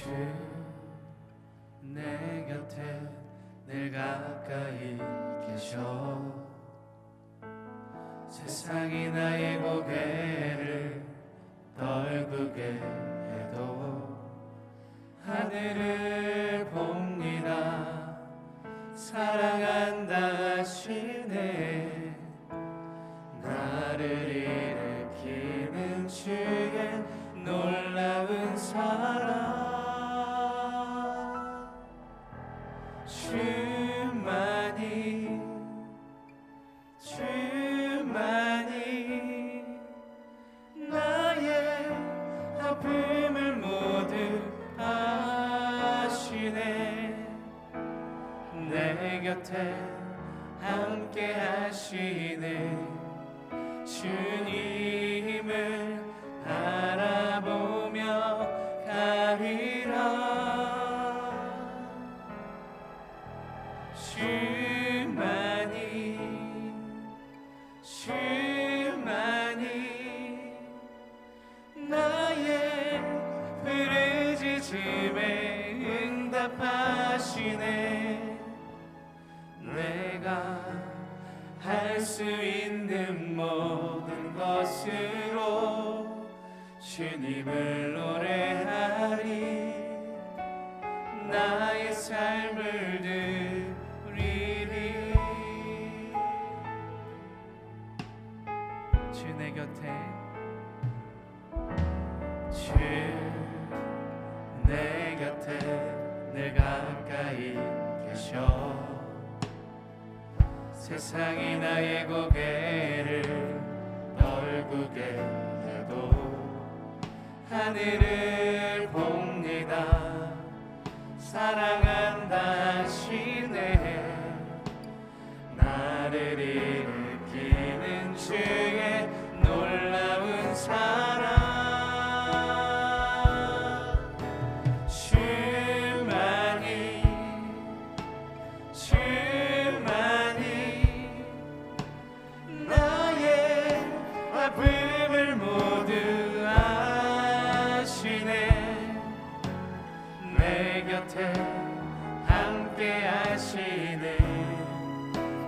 주 내 곁에 늘 가까이 계셔 세상이 나의 고개를 떨구게 해도 하늘을 봅니다 사랑한다 하시네 나를 일으키는 주의 놀라운 사랑 주만이 나의 아픔을 모두 아시네 내 곁에 함께 하시네 주님을 바라보며 가리라 주만이 나의 부르짖음에 응답하시네 내가 할 수 있는 모든 것으로 주님을 노래하리 나의 삶을 드리리 주 내 곁에 주 내 곁에 늘 가까이 계셔 세상이 나의 고개를 떨구게 해도 하늘을 봅니다 사랑한다 하시네 나를 일으키는 주의 놀라운 사랑 주만이 나의 아픔을 모두 아시네 내 곁에 함께 하시네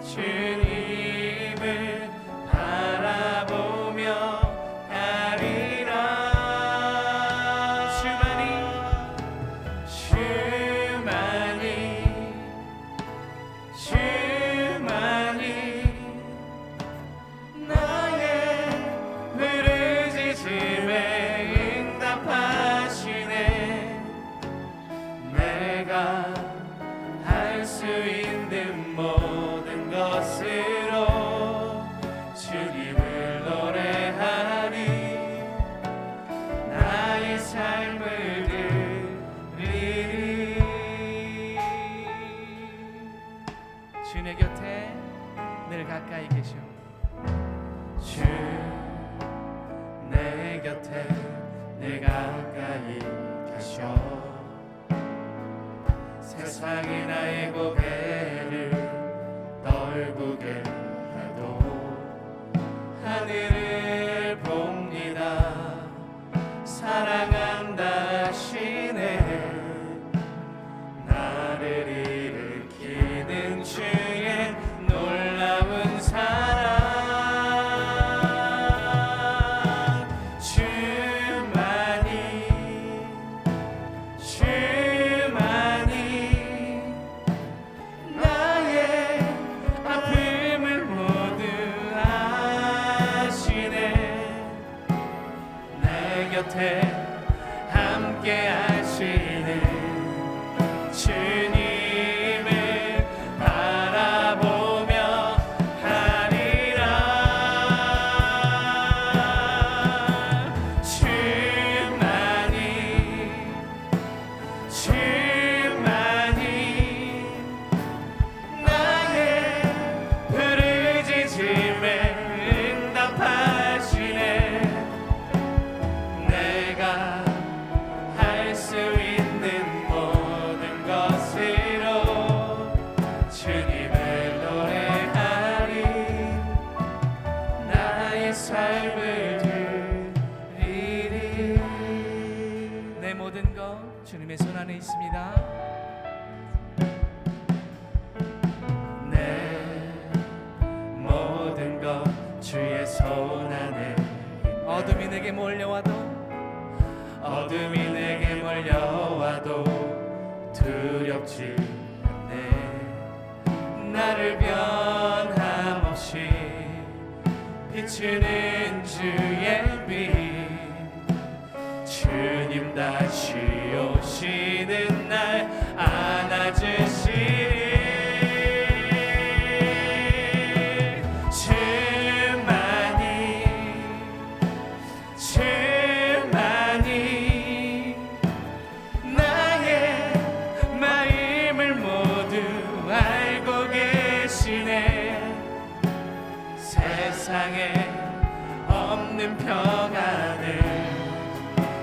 주님을 바라보며 가리라 주만이 나의 부르짖음에 응답하시네 내가 할 수 있는 모든 것으로 주님을 노래하리 나의 삶을 드리리 주 내 곁에 늘 가까이 계셔 주 내 곁에 늘 가까이 계셔 세상이 나의 고개를 떨구게 해도 하늘을 봅니다 사랑한다 하시네 나를 일으키는 주의 놀라운 사랑 주만이 나의 아픔을 모두 아시네 내 곁에 함께 하시네 주님 찬양하겠습니다. 내 모든 것 주의 손 안에 어둠이 내게 몰려와도 어둠이 내게 몰려와도 두렵지 않네. 나를 변함없이 비추는 주의 빛 주님 다시 오시는 날 안아주시리. 주만이 나의 마음을 모두 알고 계시네. 세상에 없는 평안을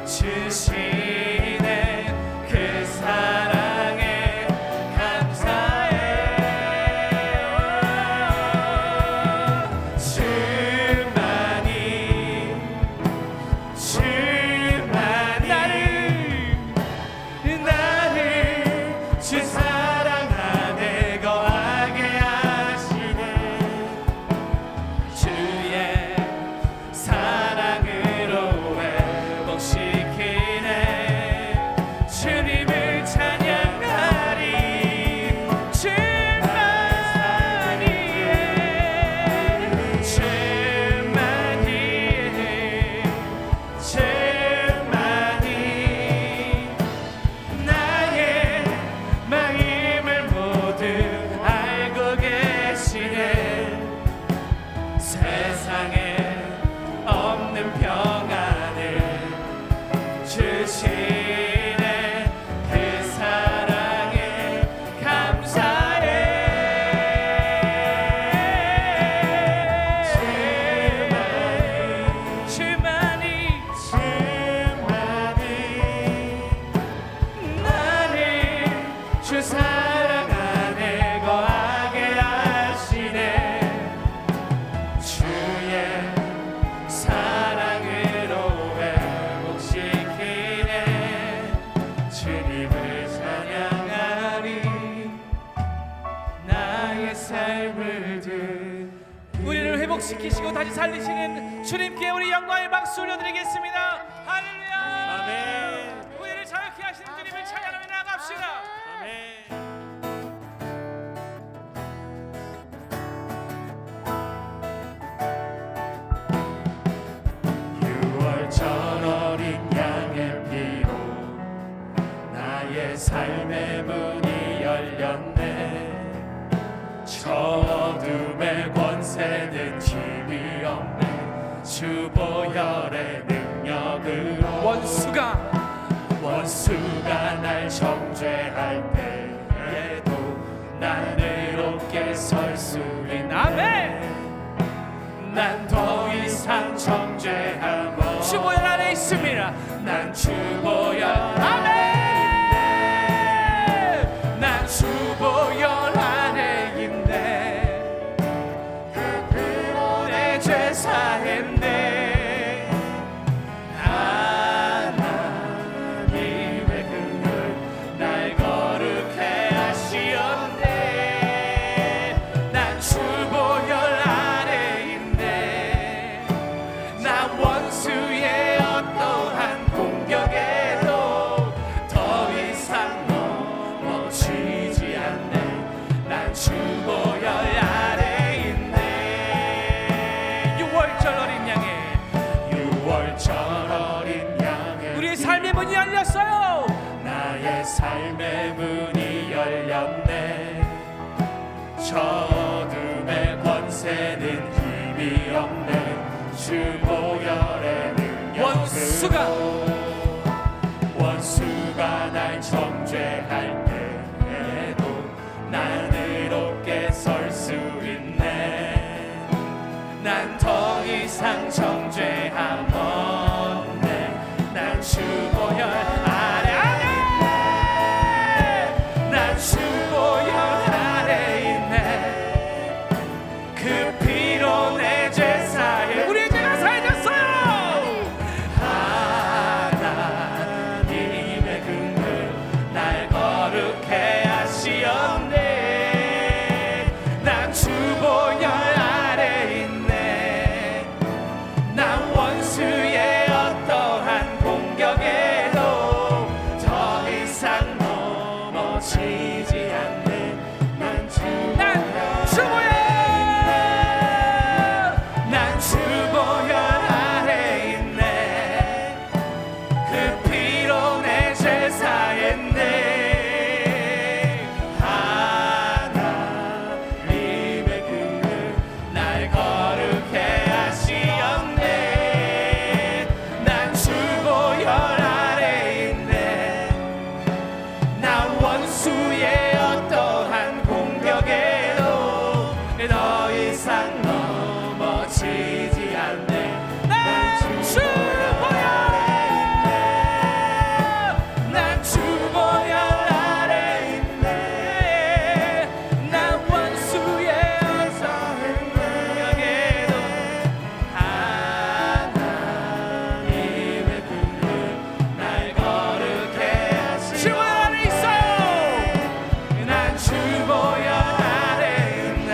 주시네. 그 사랑에 감사해. 주만이 나를 주 사랑 안에 거하게 하시네. 주의 사랑으로 회복시키네. 주님을 찬양하리. 주만이 나의 마음을 모두 알고 계시네. 세상에 없는 평안을 주시네. 그 사랑에 감사해. 주만이 나를 주 사랑 안에 거하게 하시네. 주의 사랑으로 회복시키네. 주님을 찬양하리. 나의 삶을 우리를 회복시키시고 다시 살리시는 주님께 우리 영광의 박수 올려드리겠습니다. 할렐루야. 아멘. 우리를 자유케 하시는 주님을 찬양하며 나갑시다. 아멘. 6월절 어린 양의 피로 나의 삶의 문이 열렸네. 저 어둠의 권세는 힘이 없네. 주 보혈의 능력으로 원수가 날 정죄할 때에도 난 의롭게 설 수 있네. 아멘. 난 더 이상 정죄함 없네. 주 보혈 안에 있습니다. 난 주 보혈 아멘. 난 주 보혈 안에 있네. 그 피로 내 죄 사했네. 하나님의 긍휼 날 거룩해 하시었네. 난 주 보혈 안에 있네. 나 원수의 어떠한 공격에도 더 이상 넘어지지 않네. 난 주 보혈 안에 있네. 6월절 어린 양의 6월절 어린 양의 우리의 삶의 문이 열렸어요. 나의 삶의 문이 열렸네. 저 어둠의 권세는 힘이 없네. 주 보혈의 능력으로 원수가 날 정죄할 때에도 난 의롭게 설 수 있네. 난 더 이상 정죄함 없네. 난 주 보혈 안에 있네. 난 주 보혈 안에 있네. 그 피로 내 죄 사해 우리의 죄가 사해졌어요. 넘어지지 않네. 난 주보야 난 주보혈 아래 있네. 그 피로 내 죄 사했네. 하나님의 그늘 날 거룩해 하시었네. 난 주보혈 아래 있네. 나 원수의 어떠한 공격에도 더 이상 넘어지지 않네. 난 주보야 난 주보혈 아래 있네. 난 원수의 공격에도 하나님의 그늘 날 거룩해 주보야 하시네. 안에 있어요. 난 주보혈 아래 있네.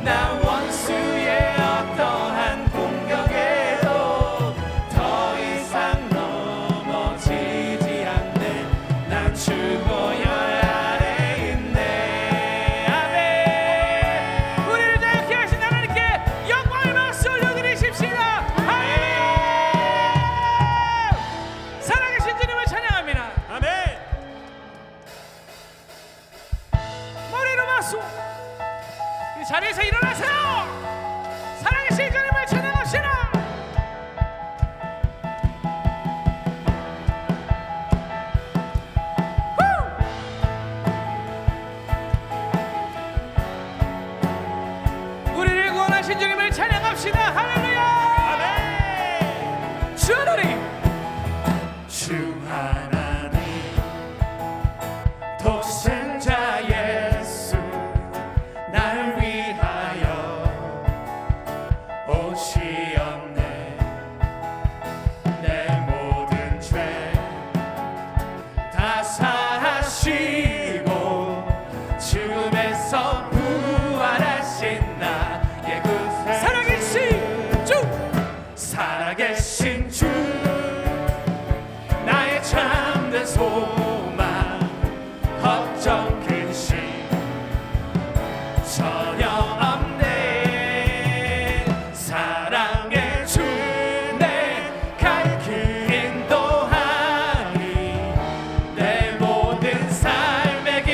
난 원수의 어떠한 공격에도 더 이상 넘어지지 않네. 난 주보혈 아래 있네. 아멘. 우리를 자유케 하신 하나님께 영광의 박수 올려드리십시다. 할렐루야. 살아계신 주님을 찬양합니다. 아멘. 머리로 박수. 이 자리에서 일어나세요. 살아계신 주님을 찬양합시다. 우리를 구원하신 주님을 찬양합시다. 할렐루야. 아멘. 주 하나님 주 하나님 독생자 예수 날 위하여 오시었네. 내 모든 죄 다 사하시고 죽음에서 부활하신 나의 구세 살아계신 주 살아계신 주 나의 참된 소망 걱정 근심 전혀 없네. 사랑의 주 내 갈 길 인도하니 내 모든 삶의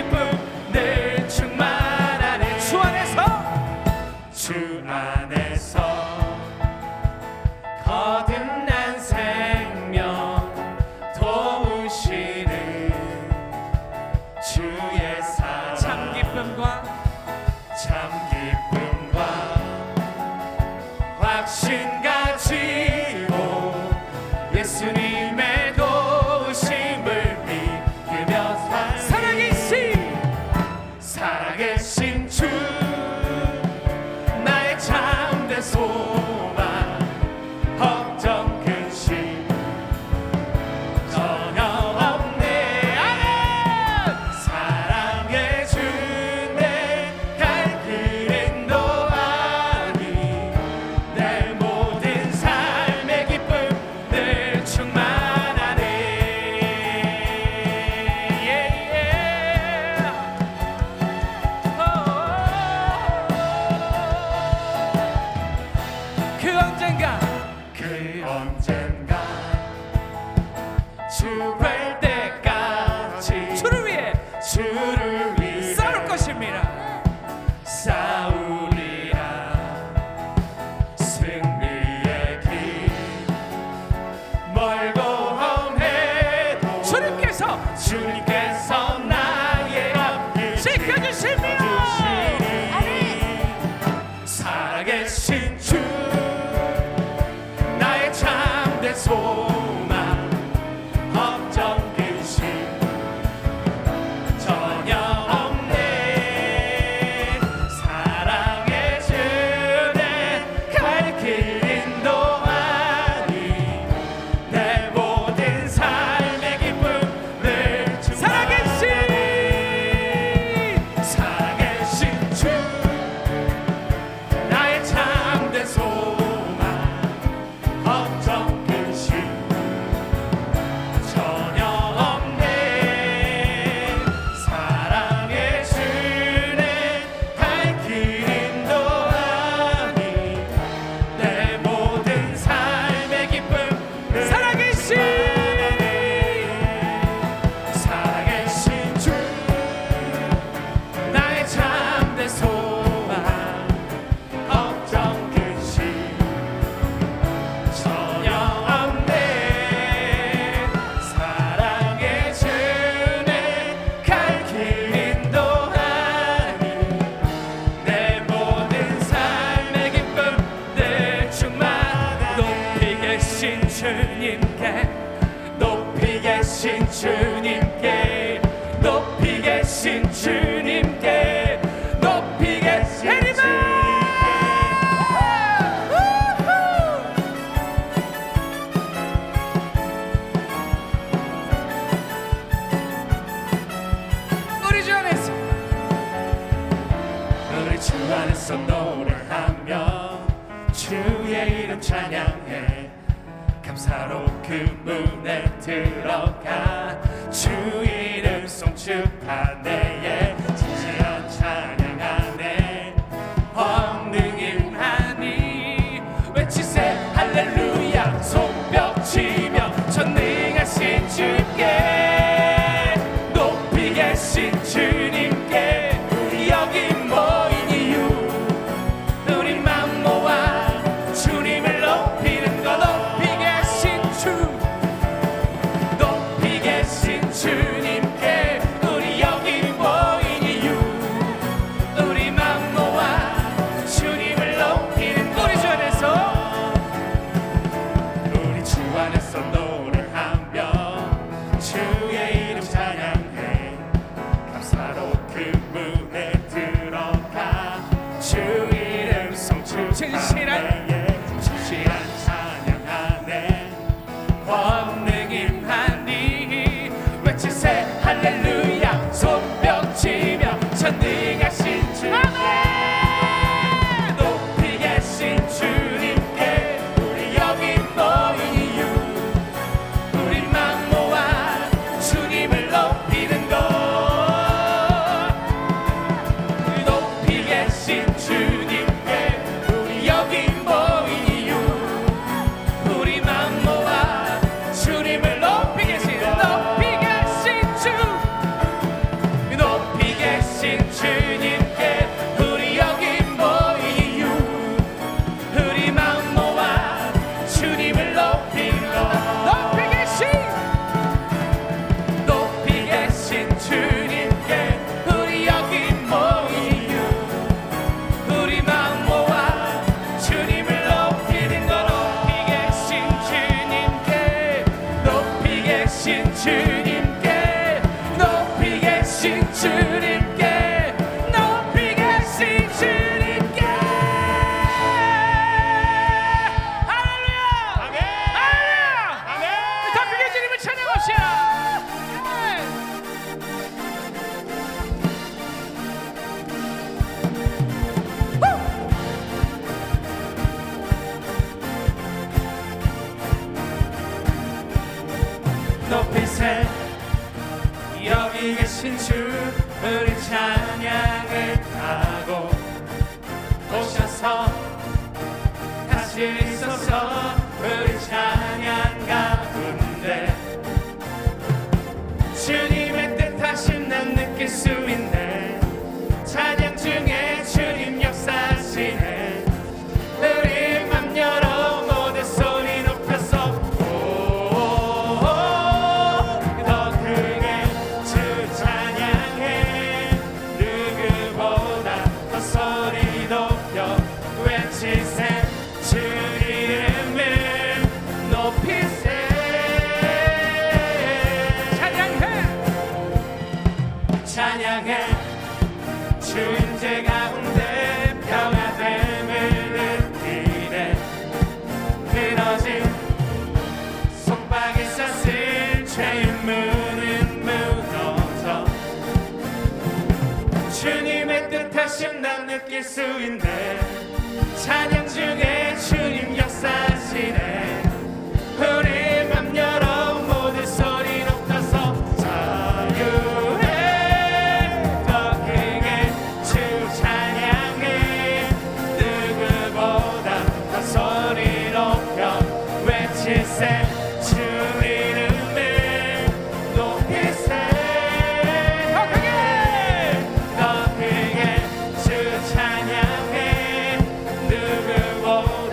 안에서 노래하며 주의 이름 찬양해 감사로 그 문에 들어가 주 이름 송축하네 진실한 찬양 안에 권능 임하니 외치세 할렐루야 손뼉치며 전능하신 주께 높이 계신 주님께 우리 여기 모인 이유 우리 맘 모아 주님을 높이는 것 높이 계신 주님께 우리 여기 모인 이유 우리 맘 모아 주님을 높이는 것 우리 주 안에서 노래하며 주의 이름 찬양해 감사로 그 문에 들어가 주 이름 송축하네 진실한 찬양 안에 권능 임하니 외치세 할렐루야 손뼉치며 전능하신 주님께 높이 계신 주님께 우리 여기 모인 이유 우리 맘 모아 주님을 높이는 것 높이 계신 주님께 우리 여기 모인 이유 우리 맘 모아 주님을 높이 계신 주님께 우리 여기 모인 이유 우리 맘 모아 주님을 높이는 것 높이 계신 주님께 우리 여기 모인 이유 우리 맘 모아 주님을 높이는 것 높이 계신 주님께 높이 계신 주님께 높이 계신 주님께 할렐루야 아멘. 할렐루야 아멘. 높이 계신 주님을 찬양합시다. 높이세 여기 계신 주 우리 찬양을 하고 오셔서 다시 있어서 우리 찬양 가운데 주님의 뜻하신 난 느낄 수 있네 찬양 중에 주님 역사하시네 우리 맘 열어 모두 소리 높여서 더 크게 주 찬양해 누구보다 더 소리 높여 외치세 주 이름을 높이세 찬양해 주 임재 가운데 평화됨을 느끼네 끊어진 속박이 쌌을 죄의 문은 무너져 주님의 뜻하심 난 느낄 수 있네 찬양 중에 주님 역사하시네 우리 맘 열어 모두 소리 높여서 자유해 더 크게 주 찬양해 누구보다 더 소리 높여 외치세 주 이름을 높이세 더 크게 주 찬양해 누구보다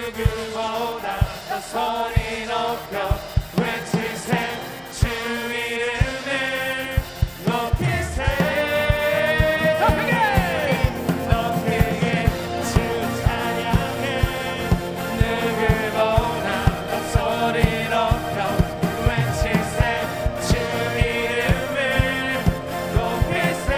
누구보다 더 소리 높여 외치세 주 이름을 높이세 더 크게 주 찬양해 누구보다 더 소리 높여 외치세 주 이름을 높이세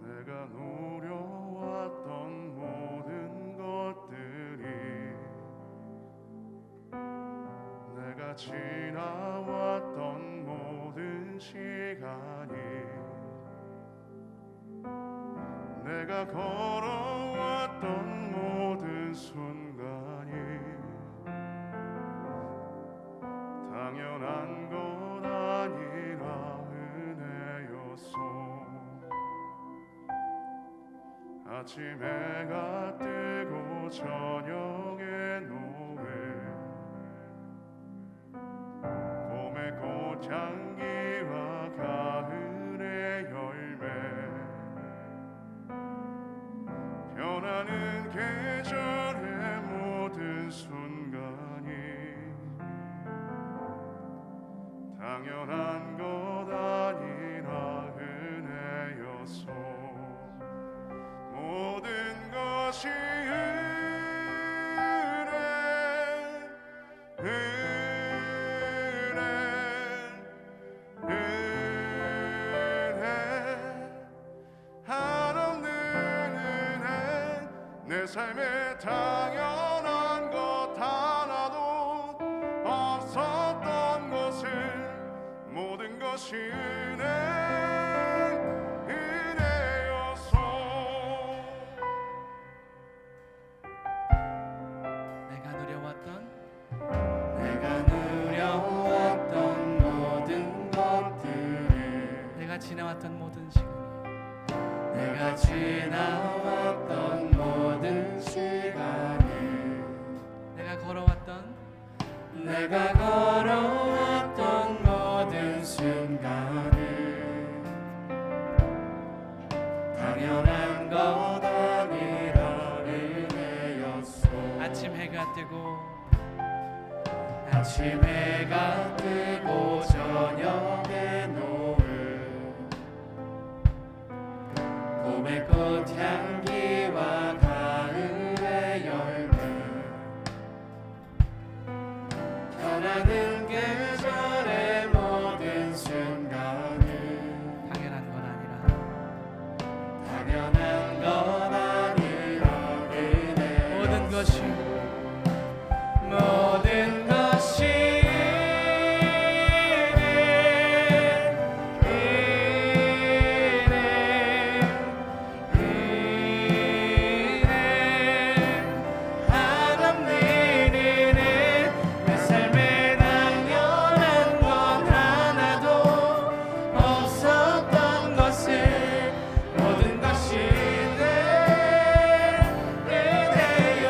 내가 노려왔던 모든 것들이 내가 지나왔던 모든 시간이 내가 걸어왔던 모든 순간이 당연한 것 아니라 은혜였소. 아침 해가 뜨고 저녁에 노을 봄의 꽃향기와 가을의 열매 변하는 계절의 모든 순간이 당연한 것 아니라 은혜였소. 모든 것이 은혜 한없는 은혜 내 삶에 당연한 것 하나도 없었던 것을 모든 것이 은혜였소. 내가 누려왔던 모든 것들을 내가 지나왔던 모든 시간이 내가 지나왔던 모든 시간을 내가 걸어왔던 모든 순간을 당연한 것 아니라 은혜였소. 아침 해가 뜨고 아침 해가 뜨고 저녁에 노을 봄의 꽃향기와 가을의 열매 변하는 계절의 모든 순간을 당연한 것 아니라 은혜 모든 것이 한없는 은혜 내 삶에 당연한 것 하나도 없었던 것을 모든 것이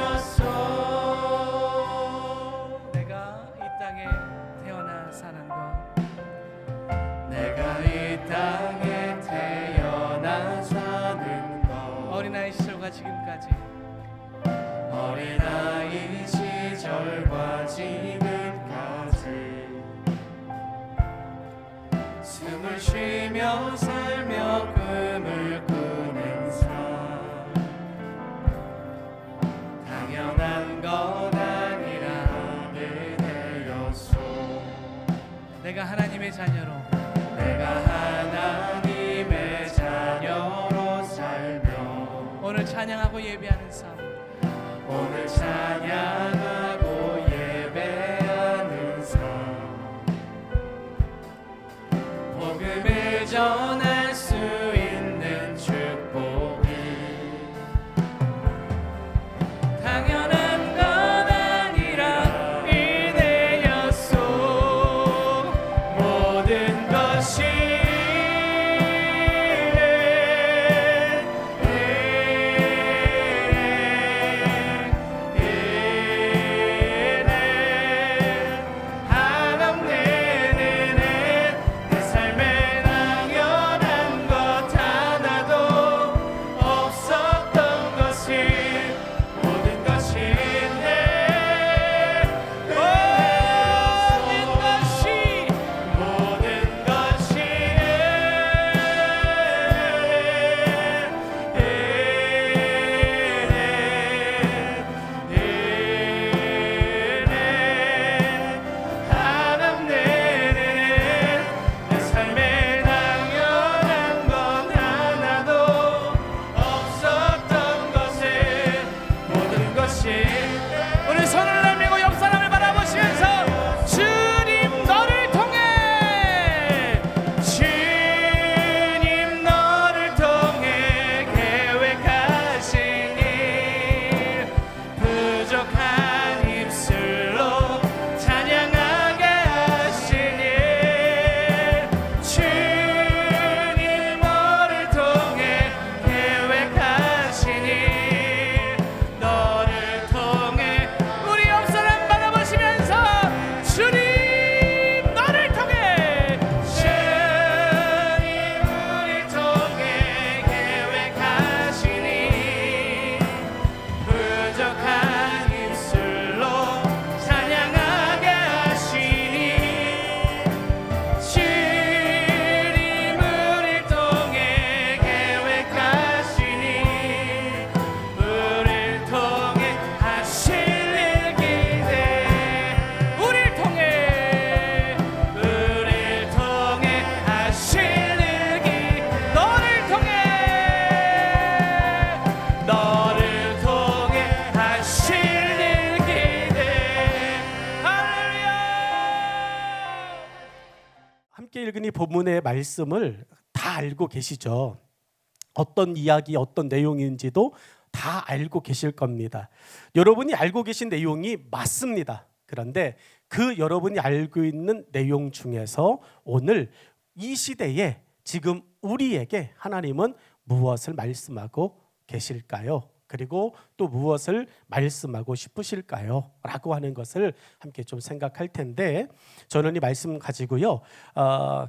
은혜였소. 내가 이 땅에 태어나 사는 것 내가 이 땅에 태어나 사는 것 어린아이 시절과 지금까지 어린아이 시절과 지금까지 숨을 쉬며 살며 꿈을 꾸는 삶 당연한 것 아니라 은혜였소. 내가 하나님의 자녀로 내가 하나님의 자녀로 살며 오늘 찬양하고 예배하는 삶 오늘 찬양하고 예배하는 삶 복음을 전할 수 있는 축복이 당연한 것 아니라 은혜였소. 함께 읽은 이 본문의 말씀을 다 알고 계시죠. 어떤 이야기, 어떤 내용인지도 다 알고 계실 겁니다. 여러분이 알고 계신 내용이 맞습니다. 그런데 그 여러분이 알고 있는 내용 중에서 오늘 이 시대에 지금 우리에게 하나님은 무엇을 말씀하고 계실까요? 그리고 또 무엇을 말씀하고 싶으실까요? 라고 하는 것을 함께 좀 생각할 텐데, 저는 이 말씀 가지고요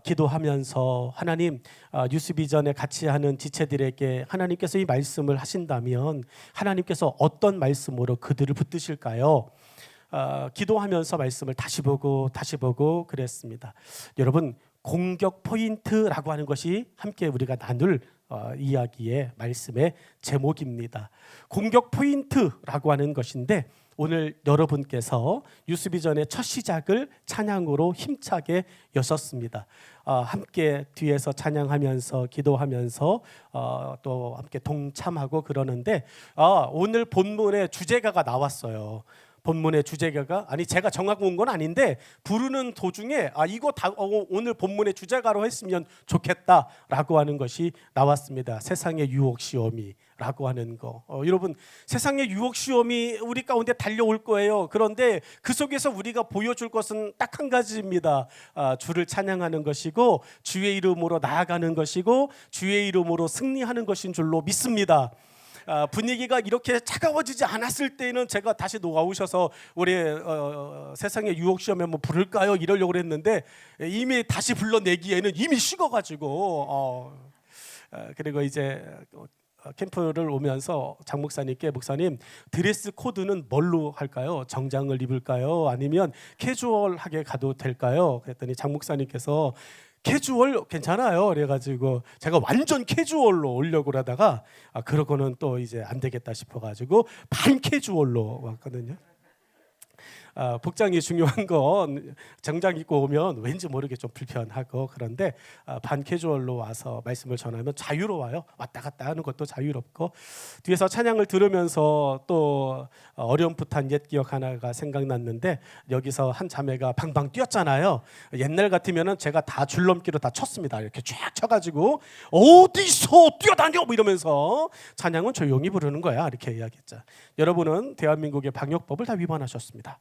기도하면서 하나님, 뉴스비전에 같이 하는 지체들에게 하나님께서 이 말씀을 하신다면 하나님께서 어떤 말씀으로 그들을 붙드실까요? 기도하면서 말씀을 다시 보고 그랬습니다. 여러분, 공격 포인트라고 하는 것이 함께 우리가 나눌 이야기의 말씀의 제목입니다. 공격 포인트라고 하는 것인데, 오늘 여러분께서 유스비전의 첫 시작을 찬양으로 힘차게 여셨습니다. 함께 뒤에서 찬양하면서 기도하면서 또 함께 동참하고 그러는데, 오늘 본문의 주제가가 나왔어요. 본문의 주제가가, 아니 제가 정하고 온 건 아닌데 부르는 도중에 이거 오늘 본문의 주제가로 했으면 좋겠다라고 하는 것이 나왔습니다. 세상의 유혹 시험이라고 하는 거. 여러분, 세상의 유혹 시험이 우리 가운데 달려올 거예요. 그런데 그 속에서 우리가 보여줄 것은 딱 한 가지입니다. 주를 찬양하는 것이고 주의 이름으로 나아가는 것이고 주의 이름으로 승리하는 것인 줄로 믿습니다. 분위기가 이렇게 차가워지지 않았을 때는 제가 다시 나오셔서 우리 세상의 유혹 시험에 한번 부를까요? 이러려고 그랬는데 이미 다시 불러내기에는 이미 식어가지고 그리고 이제 캠프를 오면서 장 목사님께, 목사님 드레스 코드는 뭘로 할까요? 정장을 입을까요? 아니면 캐주얼하게 가도 될까요? 그랬더니 장 목사님께서 캐주얼 괜찮아요. 그래가지고 제가 완전 캐주얼로 오려고 하다가 그러고는 또 이제 안 되겠다 싶어가지고 반 캐주얼로 왔거든요. 복장이 중요한 건 정장 입고 오면 왠지 모르게 좀 불편하고, 그런데 반 캐주얼로 와서 말씀을 전하면 자유로워요. 왔다 갔다 하는 것도 자유롭고, 뒤에서 찬양을 들으면서 또 어렴풋한 옛 기억 하나가 생각났는데, 여기서 한 자매가 방방 뛰었잖아요. 옛날 같으면은 제가 다 줄넘기로 다 쳤습니다. 이렇게 쫙 쳐가지고 어디서 뛰어다녀 뭐 이러면서, 찬양은 조용히 부르는 거야 이렇게 이야기했죠. 여러분은 대한민국의 방역법을 다 위반하셨습니다.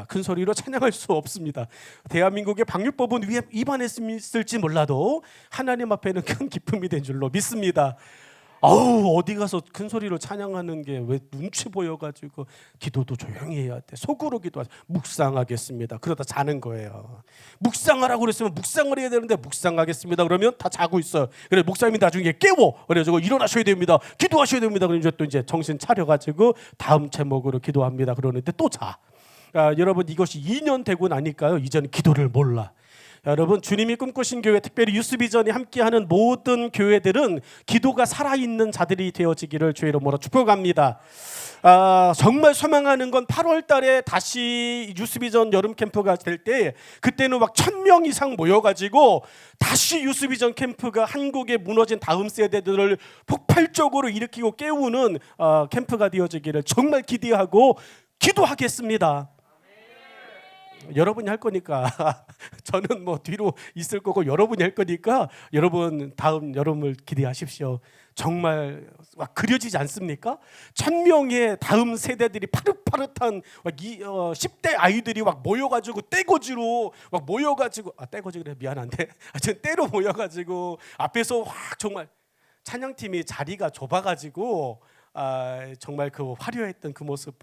큰 소리로 찬양할 수 없습니다. 대한민국의 방역법은 위반했을지 몰라도 하나님 앞에는 큰 기쁨이 된 줄로 믿습니다. 어디 가서 큰 소리로 찬양하는 게 왜 눈치 보여가지고, 기도도 조용히 해야 돼. 속으로 기도하세요. 묵상하겠습니다. 그러다 자는 거예요. 묵상하라고 그랬으면 묵상을 해야 되는데 묵상하겠습니다 그러면 다 자고 있어요. 그래 목사님이 나중에 깨워. 그래가지고 일어나셔야 됩니다. 기도하셔야 됩니다. 그럼 이제 정신 차려가지고 다음 제목으로 기도합니다. 그러는데 또 자. 여러분, 이것이 2년 되고 나니까요, 이제는 기도를 몰라. 여러분, 주님이 꿈꾸신 교회, 특별히 유스비전이 함께하는 모든 교회들은 기도가 살아있는 자들이 되어지기를 주의 이름으로 축복합니다. 정말 소망하는 건 8월 달에 다시 유스비전 여름 캠프가 될 때, 그때는 막 1000명 이상 모여가지고 다시 유스비전 캠프가 한국에 무너진 다음 세대들을 폭발적으로 일으키고 깨우는 캠프가 되어지기를 정말 기대하고 기도하겠습니다. 여러분이 할 거니까 저는 뭐 뒤로 있을 거고, 여러분이 할 거니까 여러분 다음 여름을 기대하십시오. 정말 막 그려지지 않습니까? 1000명의 다음 세대들이 파릇파릇한 10대 아이들이 막 모여가지고 떼거지로 막 모여가지고 떼거지 그래 미안한데 떼로 모여가지고 앞에서 확 정말 찬양팀이 자리가 좁아가지고 정말 그 화려했던 그 모습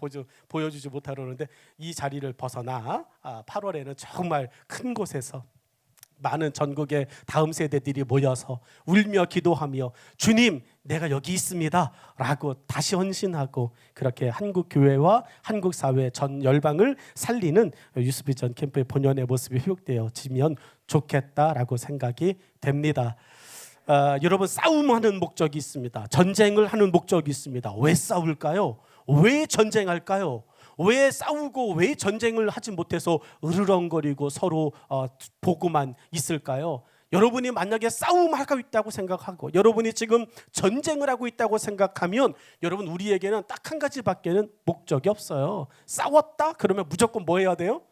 보여주지 못하려는데, 이 자리를 벗어나 8월에는 정말 큰 곳에서 많은 전국의 다음 세대들이 모여서 울며 기도하며 주님 내가 여기 있습니다 라고 다시 헌신하고, 그렇게 한국 교회와 한국 사회 전 열방을 살리는 유스비전 캠프의 본연의 모습이 회복되어지면 좋겠다라고 생각이 됩니다. 여러분, 싸움하는 목적이 있습니다. 전쟁을 하는 목적이 있습니다. 왜 싸울까요? 왜 전쟁할까요? 왜 싸우고 왜 전쟁을 하지 못해서 으르렁거리고 서로 보고만 있을까요? 여러분이 만약에 싸움하고 있다고 생각하고 여러분이 지금 전쟁을 하고 있다고 생각하면, 여러분, 우리에게는 딱 한 가지밖에는 목적이 없어요. 싸웠다? 그러면 무조건 뭐 해야 돼요?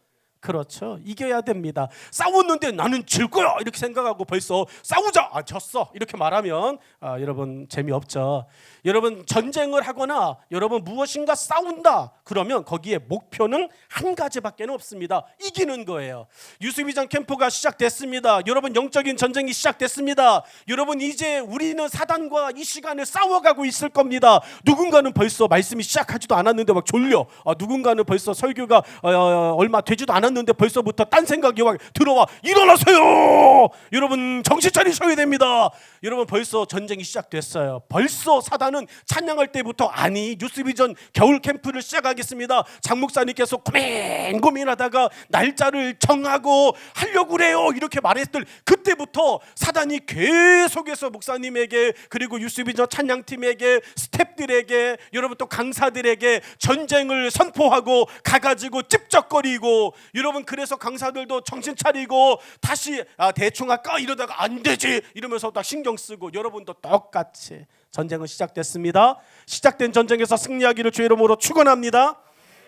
그렇죠. 이겨야 됩니다. 싸웠는데 나는 질 거야 이렇게 생각하고 벌써 싸우자, 졌어 이렇게 말하면 여러분 재미없죠. 여러분 전쟁을 하거나 여러분 무엇인가 싸운다 그러면 거기에 목표는 한 가지밖에 없습니다. 이기는 거예요. 유수비전 캠프가 시작됐습니다. 여러분 영적인 전쟁이 시작됐습니다. 여러분 이제 우리는 사단과 이 시간을 싸워가고 있을 겁니다. 누군가는 벌써 말씀이 시작하지도 않았는데 막 졸려. 누군가는 벌써 설교가 얼마 되지도 않았는데 벌써부터 딴 생각이 막 들어와. 일어나세요. 여러분 정신 차리셔야 됩니다. 여러분 벌써 전쟁이 시작됐어요. 벌써 사단은 찬양할 때부터 아니 뉴스비전 겨울 캠프를 시작하겠습니다. 장 목사님께서 고민하다가 날짜를 정하고 하려고 그래요 이렇게 말했을 그때부터 사단이 계속해서 목사님에게 그리고 뉴스비전 찬양팀에게 스태프들에게 여러분 또 강사들에게 전쟁을 선포하고 가가지고 찝쩍거리고 여러분 그래서 강사들도 정신 차리고 다시 대충 할까 이러다가 안 되지 이러면서 딱 신경 쓰고 여러분도 똑같이 전쟁은 시작됐습니다. 시작된 전쟁에서 승리하기를 주의 이름으로 축원합니다.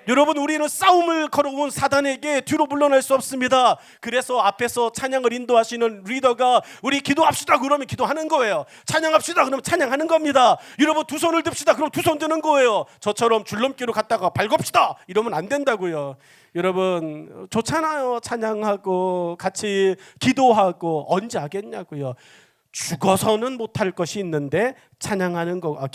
여러분 우리는 싸움을 걸어온 사단에게 뒤로 물러날 수 없습니다. 그래서 앞에서 찬양을 인도하시는 리더가 우리 기도합시다 그러면 기도하는 거예요. 찬양합시다 그러면 찬양하는 겁니다. 여러분 두 손을 듭시다 그럼 두 손 드는 거예요. 저처럼 줄넘기로 갔다가 발굽시다 이러면 안 된다고요. 여러분 좋잖아요. 찬양하고 같이 기도하고 언제 하겠냐고요. 죽어서는 못할 것이 있는데 찬양하는 거,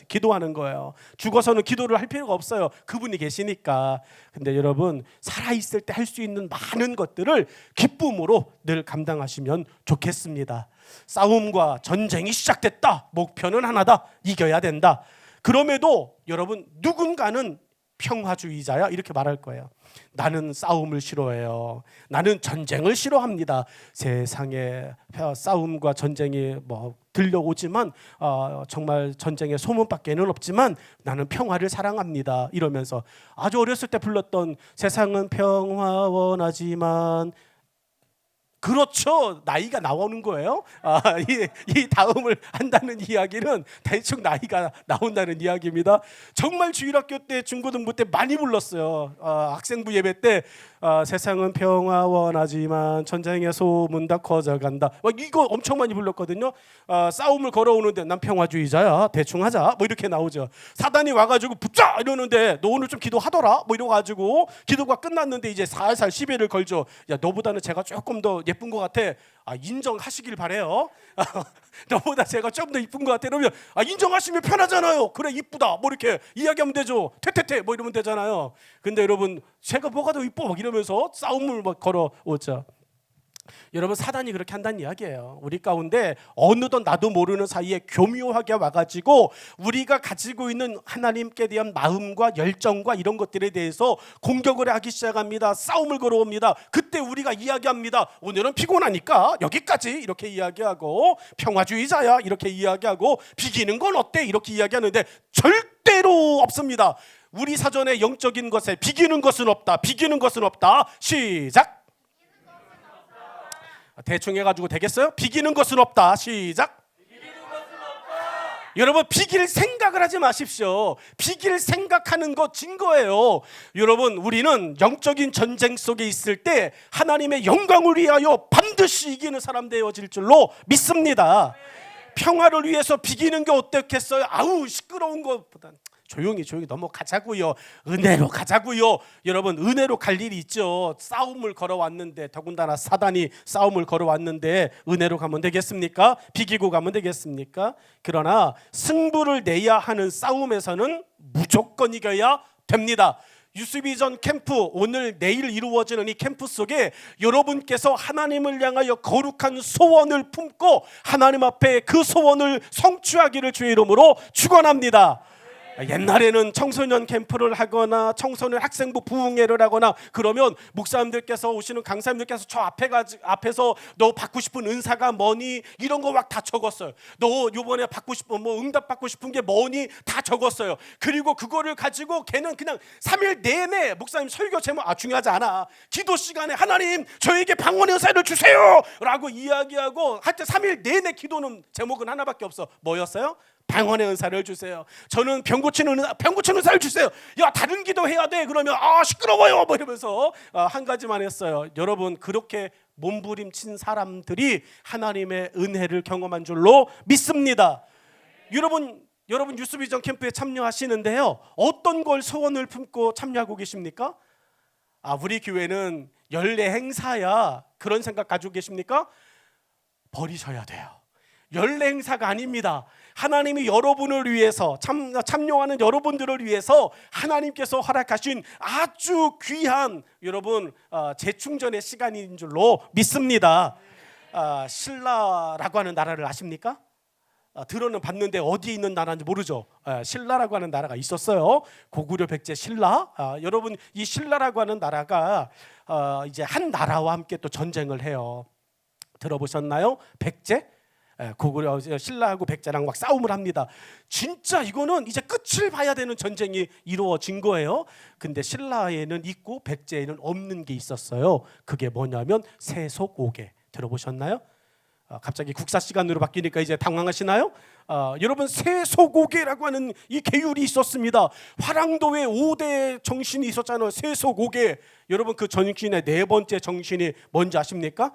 기도하는 거예요. 죽어서는 기도를 할 필요가 없어요. 그분이 계시니까. 근데 여러분 살아 있을 때 할 수 있는 많은 것들을 기쁨으로 늘 감당하시면 좋겠습니다. 싸움과 전쟁이 시작됐다. 목표는 하나다. 이겨야 된다. 그럼에도 여러분 누군가는 평화주의자야 이렇게 말할 거예요. 나는 싸움을 싫어해요. 나는 전쟁을 싫어합니다. 세상에 싸움과 전쟁이 들려오지만 정말 전쟁의 소문밖에는 없지만 나는 평화를 사랑합니다. 이러면서 아주 어렸을 때 불렀던 세상은 평화 원하지만 그렇죠. 나이가 나오는 거예요. 이 다음을 한다는 이야기는 대충 나이가 나온다는 이야기입니다. 정말 주일학교 때 중고등부 때 많이 불렀어요. 학생부 예배 때 세상은 평화 원하지만 전쟁의 소문 다 커져간다. 이거 엄청 많이 불렀거든요. 싸움을 걸어오는데 난 평화주의자야. 대충 하자. 이렇게 나오죠. 사단이 와가지고 붙자 이러는데 너 오늘 좀 기도하더라. 이러가지고 기도가 끝났는데 이제 살살 시비를 걸죠. 야 너보다는 제가 조금 더 예쁜 것 같아. 인정하시길 바래요. 너보다 제가 좀 더 이쁜 것 같아. 그러면 인정하시면 편하잖아요. 그래 이쁘다. 이렇게 이야기하면 되죠. 퇴퇴퇴 이러면 되잖아요. 근데 여러분 제가 뭐가 더 이뻐 이러면서 싸움을 걸어오죠. 여러분 사단이 그렇게 한다는 이야기예요. 우리 가운데 어느덧 나도 모르는 사이에 교묘하게 와가지고 우리가 가지고 있는 하나님께 대한 마음과 열정과 이런 것들에 대해서 공격을 하기 시작합니다. 싸움을 걸어옵니다. 그때 우리가 이야기합니다. 오늘은 피곤하니까 여기까지 이렇게 이야기하고 평화주의자야 이렇게 이야기하고 비기는 건 어때 이렇게 이야기하는데 절대로 없습니다. 우리 사전에 영적인 것에 비기는 것은 없다. 비기는 것은 없다. 시작. 대충 해가지고 되겠어요? 비기는 것은 없다. 시작. 여러분 비길 생각을 하지 마십시오. 비길 생각하는 거 증거예요. 여러분 우리는 영적인 전쟁 속에 있을 때 하나님의 영광을 위하여 반드시 이기는 사람 되어질 줄로 믿습니다. 평화를 위해서 비기는 게 어떻겠어요? 시끄러운 것보단 조용히 넘어가자고요. 은혜로 가자고요. 여러분 은혜로 갈 일이 있죠. 싸움을 걸어왔는데 더군다나 사단이 싸움을 걸어왔는데 은혜로 가면 되겠습니까? 비기고 가면 되겠습니까? 그러나 승부를 내야 하는 싸움에서는 무조건 이겨야 됩니다. 유수비전 캠프 오늘 내일 이루어지는 이 캠프 속에 여러분께서 하나님을 향하여 거룩한 소원을 품고 하나님 앞에 그 소원을 성취하기를 주의 이름으로 축원합니다. 옛날에는 청소년 캠프를 하거나 청소년 학생부 부흥회를 하거나 그러면 목사님들께서 오시는 강사님들께서 저 앞에서 너 받고 싶은 은사가 뭐니 이런 거 막 다 적었어요. 너 요번에 받고 싶은 응답 받고 싶은 게 뭐니 다 적었어요. 그리고 그거를 가지고 걔는 그냥 3일 내내 목사님 설교 제목 중요하지 않아. 기도 시간에 하나님 저에게 방언의 은사를 주세요 라고 이야기하고 하여튼 3일 내내 기도는 제목은 하나밖에 없어. 뭐였어요? 방언의 은사를 주세요. 저는 병 고치는 은사를 주세요. 야, 다른 기도 해야 돼. 그러면 시끄러워요 뭐 이러면서 한 가지만 했어요. 여러분, 그렇게 몸부림친 사람들이 하나님의 은혜를 경험한 줄로 믿습니다. 여러분 유스비전 캠프에 참여하시는데요, 어떤 걸 소원을 품고 참여하고 계십니까? 우리 교회는 연례 행사야, 그런 생각 가지고 계십니까? 버리셔야 돼요. 연례 행사가 아닙니다. 하나님이 여러분을 위해서, 참여하는 여러분들을 위해서 하나님께서 허락하신 아주 귀한 여러분 재충전의 시간인 줄로 믿습니다. 신라라고 하는 나라를 아십니까? 들어는 봤는데 어디에 있는 나라인지 모르죠. 신라라고 하는 나라가 있었어요. 고구려 백제 신라. 여러분, 이 신라라고 하는 나라가 이제 한 나라와 함께 또 전쟁을 해요. 들어보셨나요? 백제? 고구려 신라하고 백제랑 막 싸움을 합니다. 진짜 이거는 이제 끝을 봐야 되는 전쟁이 이루어진 거예요. 근데 신라에는 있고 백제에는 없는 게 있었어요. 그게 뭐냐면 세속오개. 들어보셨나요? 갑자기 국사 시간으로 바뀌니까 이제 당황하시나요? 여러분, 세속오개라고 하는 이 계율이 있었습니다. 화랑도에 5대 정신이 있었잖아요. 세속오개. 여러분, 그 정신의 네 번째 정신이 뭔지 아십니까?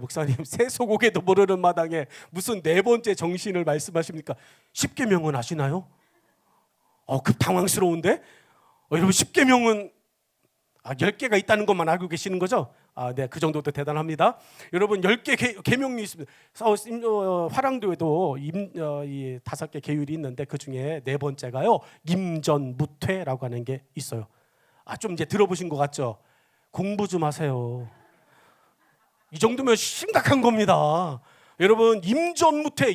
목사님, 세속오개도 모르는 마당에 무슨 네 번째 정신을 말씀하십니까? 십계명은 아시나요? 급 당황스러운데? 여러분, 십계명은 10개가 있다는 것만 알고 계시는 거죠? 네, 그 정도도 대단합니다. 여러분, 10개 계명이 있습니다. 화랑도에도 이 5개 계율이 있는데 그 중에 네 번째가요, 임전무퇴라고 하는 게 있어요. 좀 이제 들어보신 것 같죠? 공부 좀 하세요. 이 정도면 심각한 겁니다. 여러분, 임전무퇴,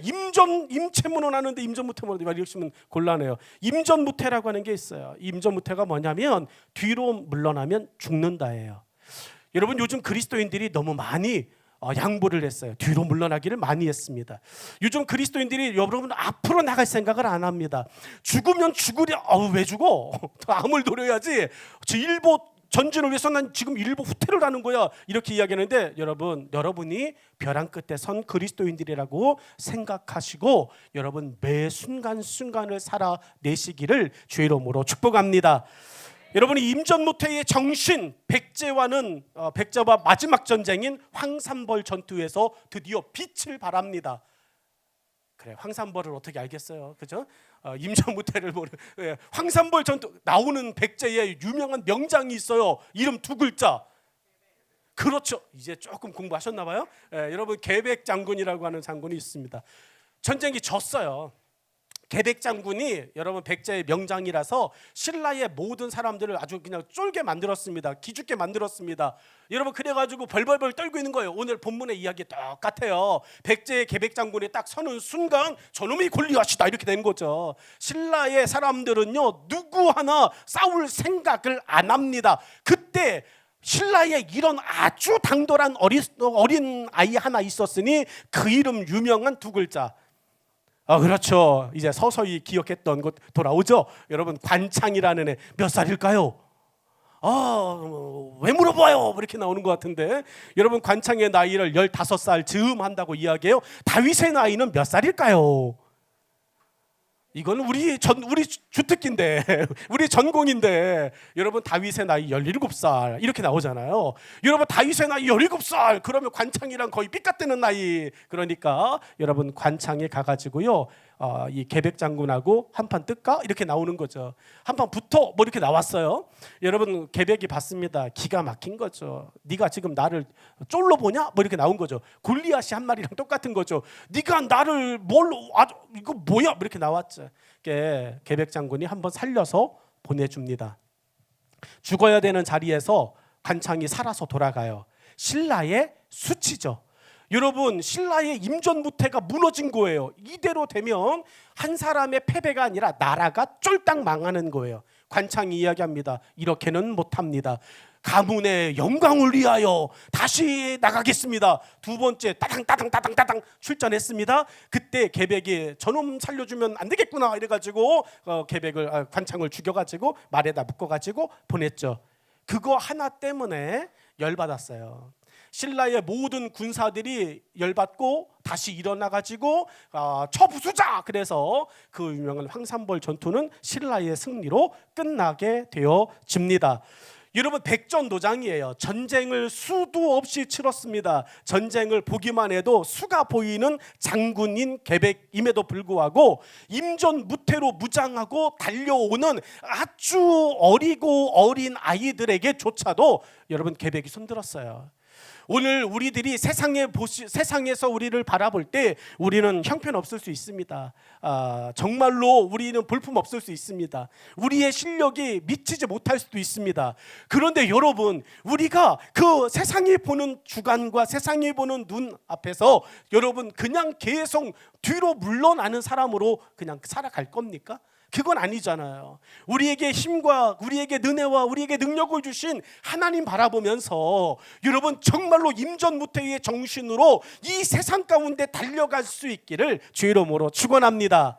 임체문은 하는데 임전무퇴문을 읽으시면 곤란해요. 임전무퇴라고 하는 게 있어요. 임전무퇴가 뭐냐면 뒤로 물러나면 죽는다예요. 여러분, 요즘 그리스도인들이 너무 많이 양보를 했어요. 뒤로 물러나기를 많이 했습니다. 요즘 그리스도인들이 여러분 앞으로 나갈 생각을 안 합니다. 죽으면 죽으려, 왜 죽어? 더 암을 노려야지. 일보 전진을 위해서 난 지금 일부 후퇴를 하는 거야, 이렇게 이야기하는데, 여러분이 벼랑 끝에 선 그리스도인들이라고 생각하시고 여러분 매 순간순간을 살아내시기를 주의 이름으로 축복합니다. 여러분이 임전무퇴의 정신, 백제와 마지막 전쟁인 황산벌 전투에서 드디어 빛을 발합니다. 그래, 황산벌을 어떻게 알겠어요, 그죠? 임전무퇴를 황산벌 전투 나오는 백제의 유명한 명장이 있어요. 이름 두 글자. 그렇죠. 이제 조금 공부하셨나 봐요. 여러분, 계백장군이라고 하는 장군이 있습니다. 전쟁이 졌어요. 계백장군이 여러분 백제의 명장이라서 신라의 모든 사람들을 아주 그냥 쫄게 만들었습니다. 기죽게 만들었습니다. 여러분, 그래가지고 벌벌벌 떨고 있는 거예요. 오늘 본문의 이야기 똑같아요. 백제의 계백장군이 딱 서는 순간 저놈이 골리앗이다, 이렇게 된 거죠. 신라의 사람들은요, 누구 하나 싸울 생각을 안 합니다. 그때 신라에 이런 아주 당돌한 어린 아이 하나 있었으니 그 이름 유명한 두 글자. 그렇죠. 이제 서서히 기억했던 것 돌아오죠. 여러분, 관창이라는 애 몇 살일까요? 왜 물어봐요? 이렇게 나오는 것 같은데, 여러분, 관창의 나이를 15살 즈음 한다고 이야기해요. 다윗의 나이는 몇 살일까요? 이건 우리 주특기인데, 우리 전공인데, 여러분, 다윗의 나이 17살 이렇게 나오잖아요. 여러분, 다윗의 나이 17살 그러면 관창이랑 거의 삐까뜨는 나이. 그러니까 여러분, 관창에 가가지고요, 이 계백장군하고 한판 뜰까? 이렇게 나오는 거죠. 한판 붙어 이렇게 나왔어요. 여러분, 계백이 봤습니다. 기가 막힌 거죠. 네가 지금 나를 쫄로 보냐? 이렇게 나온 거죠. 골리앗이 한 마리랑 똑같은 거죠. 네가 나를 뭘로 이거 뭐야? 이렇게 나왔죠. 계백장군이 한번 살려서 보내줍니다. 죽어야 되는 자리에서 관창이 살아서 돌아가요. 신라의 수치죠. 여러분, 신라의 임전무퇴가 무너진 거예요. 이대로 되면 한 사람의 패배가 아니라 나라가 쫄딱 망하는 거예요. 관창이 이야기합니다. 이렇게는 못합니다. 가문의 영광을 위하여 다시 나가겠습니다. 두 번째 따당 출전했습니다. 그때 계백이 저놈 살려주면 안 되겠구나 이래가지고 관창을 죽여가지고 말에다 묶어가지고 보냈죠. 그거 하나 때문에 열받았어요. 신라의 모든 군사들이 열받고 다시 일어나 가지고 쳐부수자. 그래서 그 유명한 황산벌 전투는 신라의 승리로 끝나게 되어집니다. 여러분, 백전노장이에요. 전쟁을 수도 없이 치렀습니다. 전쟁을 보기만 해도 수가 보이는 장군인 계백임에도 불구하고 임전무태로 무장하고 달려오는 아주 어리고 어린 아이들에게조차도 여러분 계백이 손들었어요. 오늘 우리들이 세상에서 우리를 바라볼 때 우리는 형편없을 수 있습니다. 정말로 우리는 볼품없을 수 있습니다. 우리의 실력이 미치지 못할 수도 있습니다. 그런데 여러분, 우리가 그 세상이 보는 주관과 세상이 보는 눈 앞에서 여러분 그냥 계속 뒤로 물러나는 사람으로 그냥 살아갈 겁니까? 그건 아니잖아요. 우리에게 힘과 우리에게 은혜와 우리에게 능력을 주신 하나님 바라보면서 여러분 정말로 임전무태의 정신으로 이 세상 가운데 달려갈 수 있기를 주의 이름으로 축원합니다.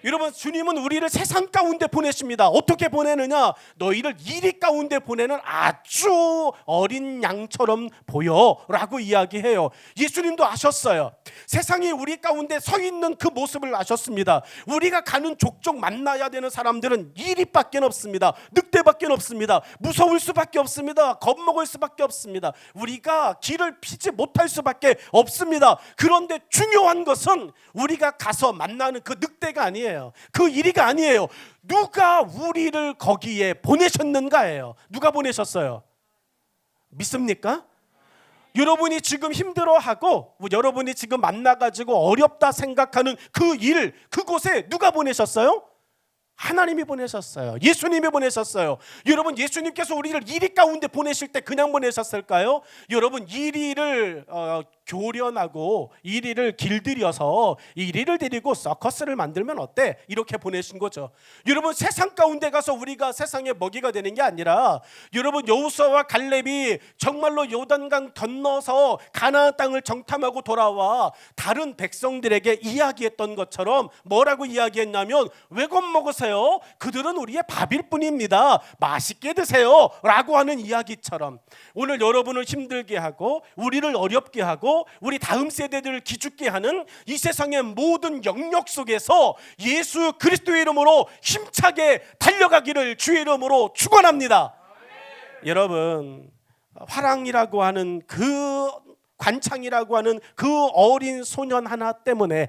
여러분, 주님은 우리를 세상 가운데 보내십니다. 어떻게 보내느냐? 너희를 이리 가운데 보내는 아주 어린 양처럼 보여라고 이야기해요. 예수님도 아셨어요. 세상이 우리 가운데 서 있는 그 모습을 아셨습니다. 우리가 가는 족족 만나야 되는 사람들은 이리밖에 없습니다. 늑대밖에 없습니다. 무서울 수밖에 없습니다. 겁먹을 수밖에 없습니다. 우리가 길을 피지 못할 수밖에 없습니다. 그런데 중요한 것은 우리가 가서 만나는 그 늑대가 아니에요. 그 이리가 아니에요. 누가 우리를 거기에 보내셨는가예요. 누가 보내셨어요? 믿습니까? 여러분이 지금 힘들어하고 여러분이 지금 만나가지고 어렵다 생각하는 그 일, 그곳에 누가 보내셨어요? 하나님이 보내셨어요. 예수님이 보내셨어요. 여러분, 예수님께서 우리를 이리 가운데 보내실 때 그냥 보내셨을까요? 여러분, 이리를 교련하고 이리를 길들여서 이리를 데리고 서커스를 만들면 어때? 이렇게 보내신 거죠. 여러분, 세상 가운데 가서 우리가 세상의 먹이가 되는 게 아니라 여러분, 여호수아와 갈렙이 정말로 요단강 건너서 가나안 땅을 정탐하고 돌아와 다른 백성들에게 이야기했던 것처럼 뭐라고 이야기했냐면, 왜 겁먹으세요? 그들은 우리의 밥일 뿐입니다. 맛있게 드세요 라고 하는 이야기처럼 오늘 여러분을 힘들게 하고 우리를 어렵게 하고 우리 다음 세대들을 기죽게 하는 이 세상의 모든 영역 속에서 예수 그리스도의 이름으로 힘차게 달려가기를 주의 이름으로 축원합니다. 여러분, 화랑이라고 하는 그 관창이라고 하는 그 어린 소년 하나 때문에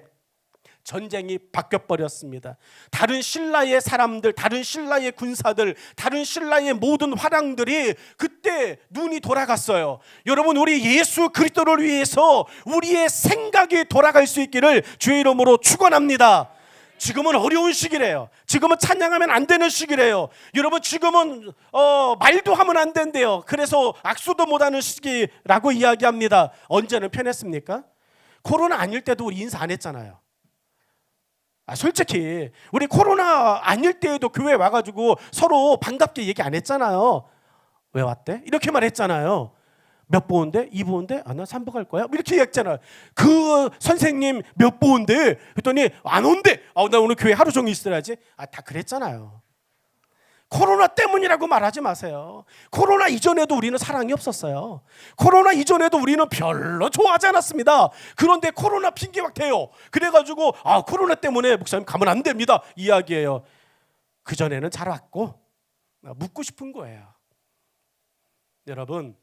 전쟁이 바뀌어버렸습니다. 다른 신라의 사람들, 다른 신라의 군사들, 다른 신라의 모든 화랑들이 그때 눈이 돌아갔어요. 여러분, 우리 예수 그리스도를 위해서 우리의 생각이 돌아갈 수 있기를 주의 이름으로 축원합니다. 지금은 어려운 시기래요. 지금은 찬양하면 안 되는 시기래요. 여러분, 지금은 말도 하면 안 된대요. 그래서 악수도 못하는 시기라고 이야기합니다. 언제는 편했습니까? 코로나 아닐 때도 우리 인사 안 했잖아요. 솔직히 우리 코로나 아닐 때에도 교회 와가지고 서로 반갑게 얘기 안 했잖아요. 왜 왔대? 이렇게만 했잖아요. 몇 보온대? 2보온대? 나 3보 갈 거야? 이렇게 얘기했잖아요. 그 선생님 몇 보온대? 그랬더니 안 온대. 나 오늘 교회 하루 종일 있어야지. 다 그랬잖아요. 코로나 때문이라고 말하지 마세요. 코로나 이전에도 우리는 사랑이 없었어요. 코로나 이전에도 우리는 별로 좋아하지 않았습니다. 그런데 코로나 핑계 막 대요. 그래가지고 코로나 때문에 목사님 가면 안 됩니다 이야기예요. 그전에는 잘 왔고 묻고 싶은 거예요. 여러분,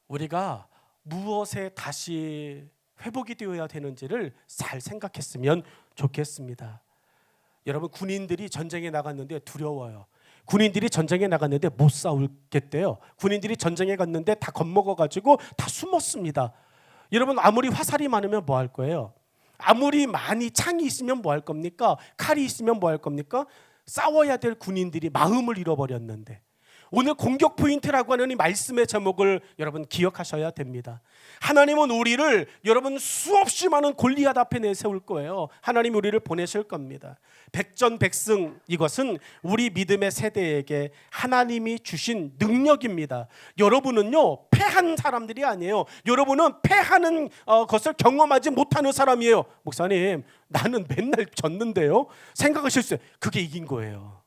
우리가 무엇에 다시 회복이 되어야 되는지를 잘 생각했으면 좋겠습니다. 여러분, 군인들이 전쟁에 나갔는데 두려워요. 군인들이 전쟁에 나갔는데 못 싸우겠대요. 군인들이 전쟁에 갔는데 다 겁먹어가지고 다 숨었습니다. 여러분, 아무리 화살이 많으면 뭐 할 거예요? 아무리 많이 창이 있으면 뭐 할 겁니까? 칼이 있으면 뭐 할 겁니까? 싸워야 될 군인들이 마음을 잃어버렸는데, 오늘 공격 포인트라고 하는 이 말씀의 제목을 여러분 기억하셔야 됩니다. 하나님은 우리를 여러분 수없이 많은 골리앗 앞에 내세울 거예요. 하나님 우리를 보내실 겁니다. 백전백승, 이것은 우리 믿음의 세대에게 하나님이 주신 능력입니다. 여러분은요, 패한 사람들이 아니에요. 여러분은 패하는 것을 경험하지 못하는 사람이에요. 목사님, 나는 맨날 졌는데요. 생각하실 수 있어요. 그게 이긴 거예요.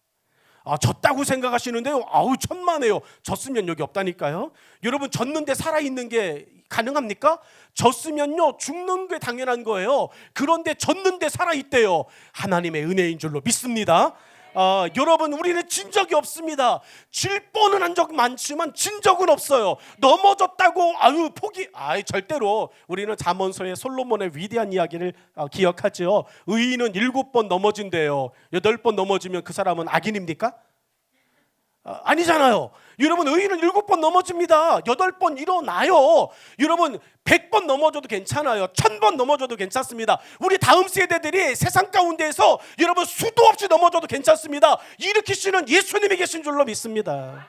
졌다고 생각하시는데요. 아우 천만에요. 졌으면 여기 없다니까요. 여러분 졌는데 살아있는 게 가능합니까? 졌으면요 죽는 게 당연한 거예요. 그런데 졌는데 살아있대요. 하나님의 은혜인 줄로 믿습니다. 여러분 우리는 진 적이 없습니다. 질 뻔은 한 적 많지만 진 적은 없어요. 넘어졌다고 포기 절대로. 우리는 잠언서의 솔로몬의 위대한 이야기를 기억하죠. 의인은 7번 넘어진대요. 8번 넘어지면 그 사람은 악인입니까? 아니잖아요. 여러분 의인은 7번 넘어집니다. 8번 일어나요. 여러분 100번 넘어져도 괜찮아요. 1000번 넘어져도 괜찮습니다. 우리 다음 세대들이 세상 가운데에서 여러분 수도 없이 넘어져도 괜찮습니다. 일으키시는 예수님이 계신 줄로 믿습니다.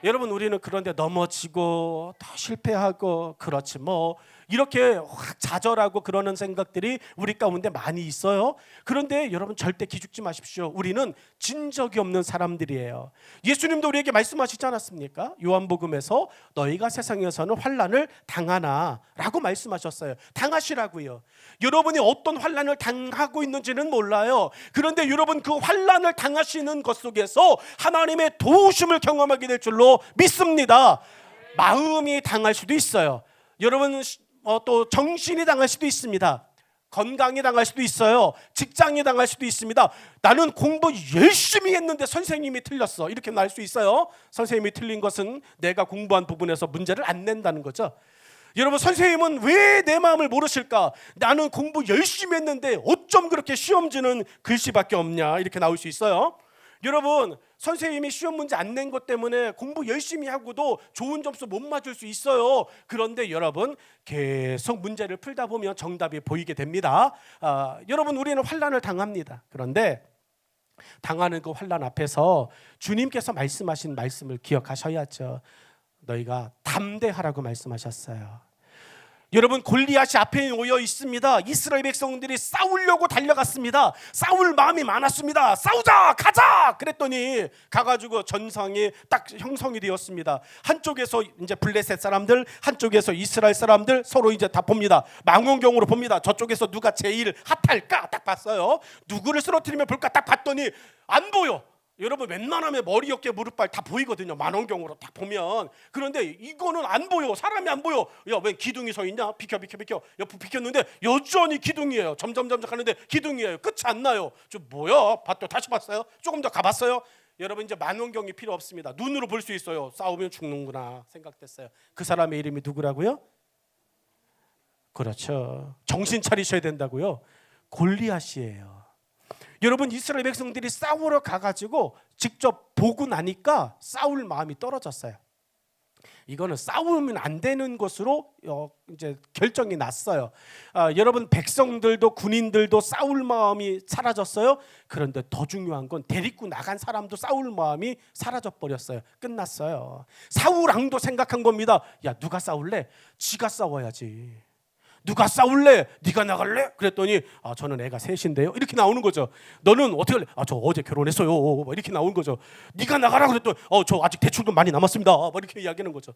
여러분 우리는 그런데 넘어지고 더 실패하고 그렇지 뭐 이렇게 확 좌절하고 그러는 생각들이 우리 가운데 많이 있어요. 그런데 여러분 절대 기죽지 마십시오. 우리는 진 적이 없는 사람들이에요. 예수님도 우리에게 말씀하시지 않았습니까? 요한복음에서 너희가 세상에서는 환난을 당하나 라고 말씀하셨어요. 당하시라고요. 여러분이 어떤 환난을 당하고 있는지는 몰라요. 그런데 여러분 그 환난을 당하시는 것 속에서 하나님의 도우심을 경험하게 될 줄로 믿습니다. 마음이 당할 수도 있어요. 여러분 또 정신이 당할 수도 있습니다. 건강이 당할 수도 있어요. 직장이 당할 수도 있습니다. 나는 공부 열심히 했는데 선생님이 틀렸어. 이렇게 날 수 있어요. 선생님이 틀린 것은 내가 공부한 부분에서 문제를 안 낸다는 거죠. 여러분 선생님은 왜 내 마음을 모르실까? 나는 공부 열심히 했는데 어쩜 그렇게 시험지는 글씨밖에 없냐? 이렇게 나올 수 있어요. 여러분 선생님이 시험 문제 안 낸 것 때문에 공부 열심히 하고도 좋은 점수 못 맞을 수 있어요. 그런데 여러분 계속 문제를 풀다 보면 정답이 보이게 됩니다. 여러분 우리는 환난을 당합니다. 그런데 당하는 그 환난 앞에서 주님께서 말씀하신 말씀을 기억하셔야죠. 너희가 담대하라고 말씀하셨어요. 여러분 골리앗이 앞에 놓여 있습니다. 이스라엘 백성들이 싸우려고 달려갔습니다. 싸울 마음이 많았습니다. 싸우자 가자 그랬더니 가가지고 전상이 딱 형성이 되었습니다. 한쪽에서 이제 블레셋 사람들, 한쪽에서 이스라엘 사람들 서로 이제 다 봅니다. 망원경으로 봅니다. 저쪽에서 누가 제일 핫할까 딱 봤어요. 누구를 쓰러뜨리면 볼까 딱 봤더니 안 보여. 여러분 웬만하면 머리, 어깨, 무릎발 다 보이거든요. 망원경으로 딱 보면. 그런데 이거는 안 보여. 사람이 안 보여. 야, 왜 기둥이 서 있냐? 비켜. 옆으로 비켰는데 여전히 기둥이에요. 점점 가는데 기둥이에요. 끝이 안 나요. 저 뭐야? 다시 봤어요? 조금 더 가봤어요? 여러분 이제 망원경이 필요 없습니다. 눈으로 볼 수 있어요. 싸우면 죽는구나 생각됐어요. 그 사람의 이름이 누구라고요? 그렇죠. 정신 차리셔야 된다고요. 골리앗이에요. 여러분 이스라엘 백성들이 싸우러 가가지고 직접 보고 나니까 싸울 마음이 떨어졌어요. 이거는 싸우면 안 되는 것으로 이제 결정이 났어요. 여러분 백성들도 군인들도 싸울 마음이 사라졌어요. 그런데 더 중요한 건 데리고 나간 사람도 싸울 마음이 사라져 버렸어요. 끝났어요. 사울 왕도 생각한 겁니다. 야 누가 싸울래? 지가 싸워야지. 누가 싸울래? 네가 나갈래? 그랬더니 저는 애가 셋인데요. 이렇게 나오는 거죠. 너는 어떻게 할래? 저 어제 결혼했어요. 이렇게 나오는 거죠. 네가 나가라 그랬더니 저 아직 대출금 많이 남았습니다. 이렇게 이야기하는 거죠.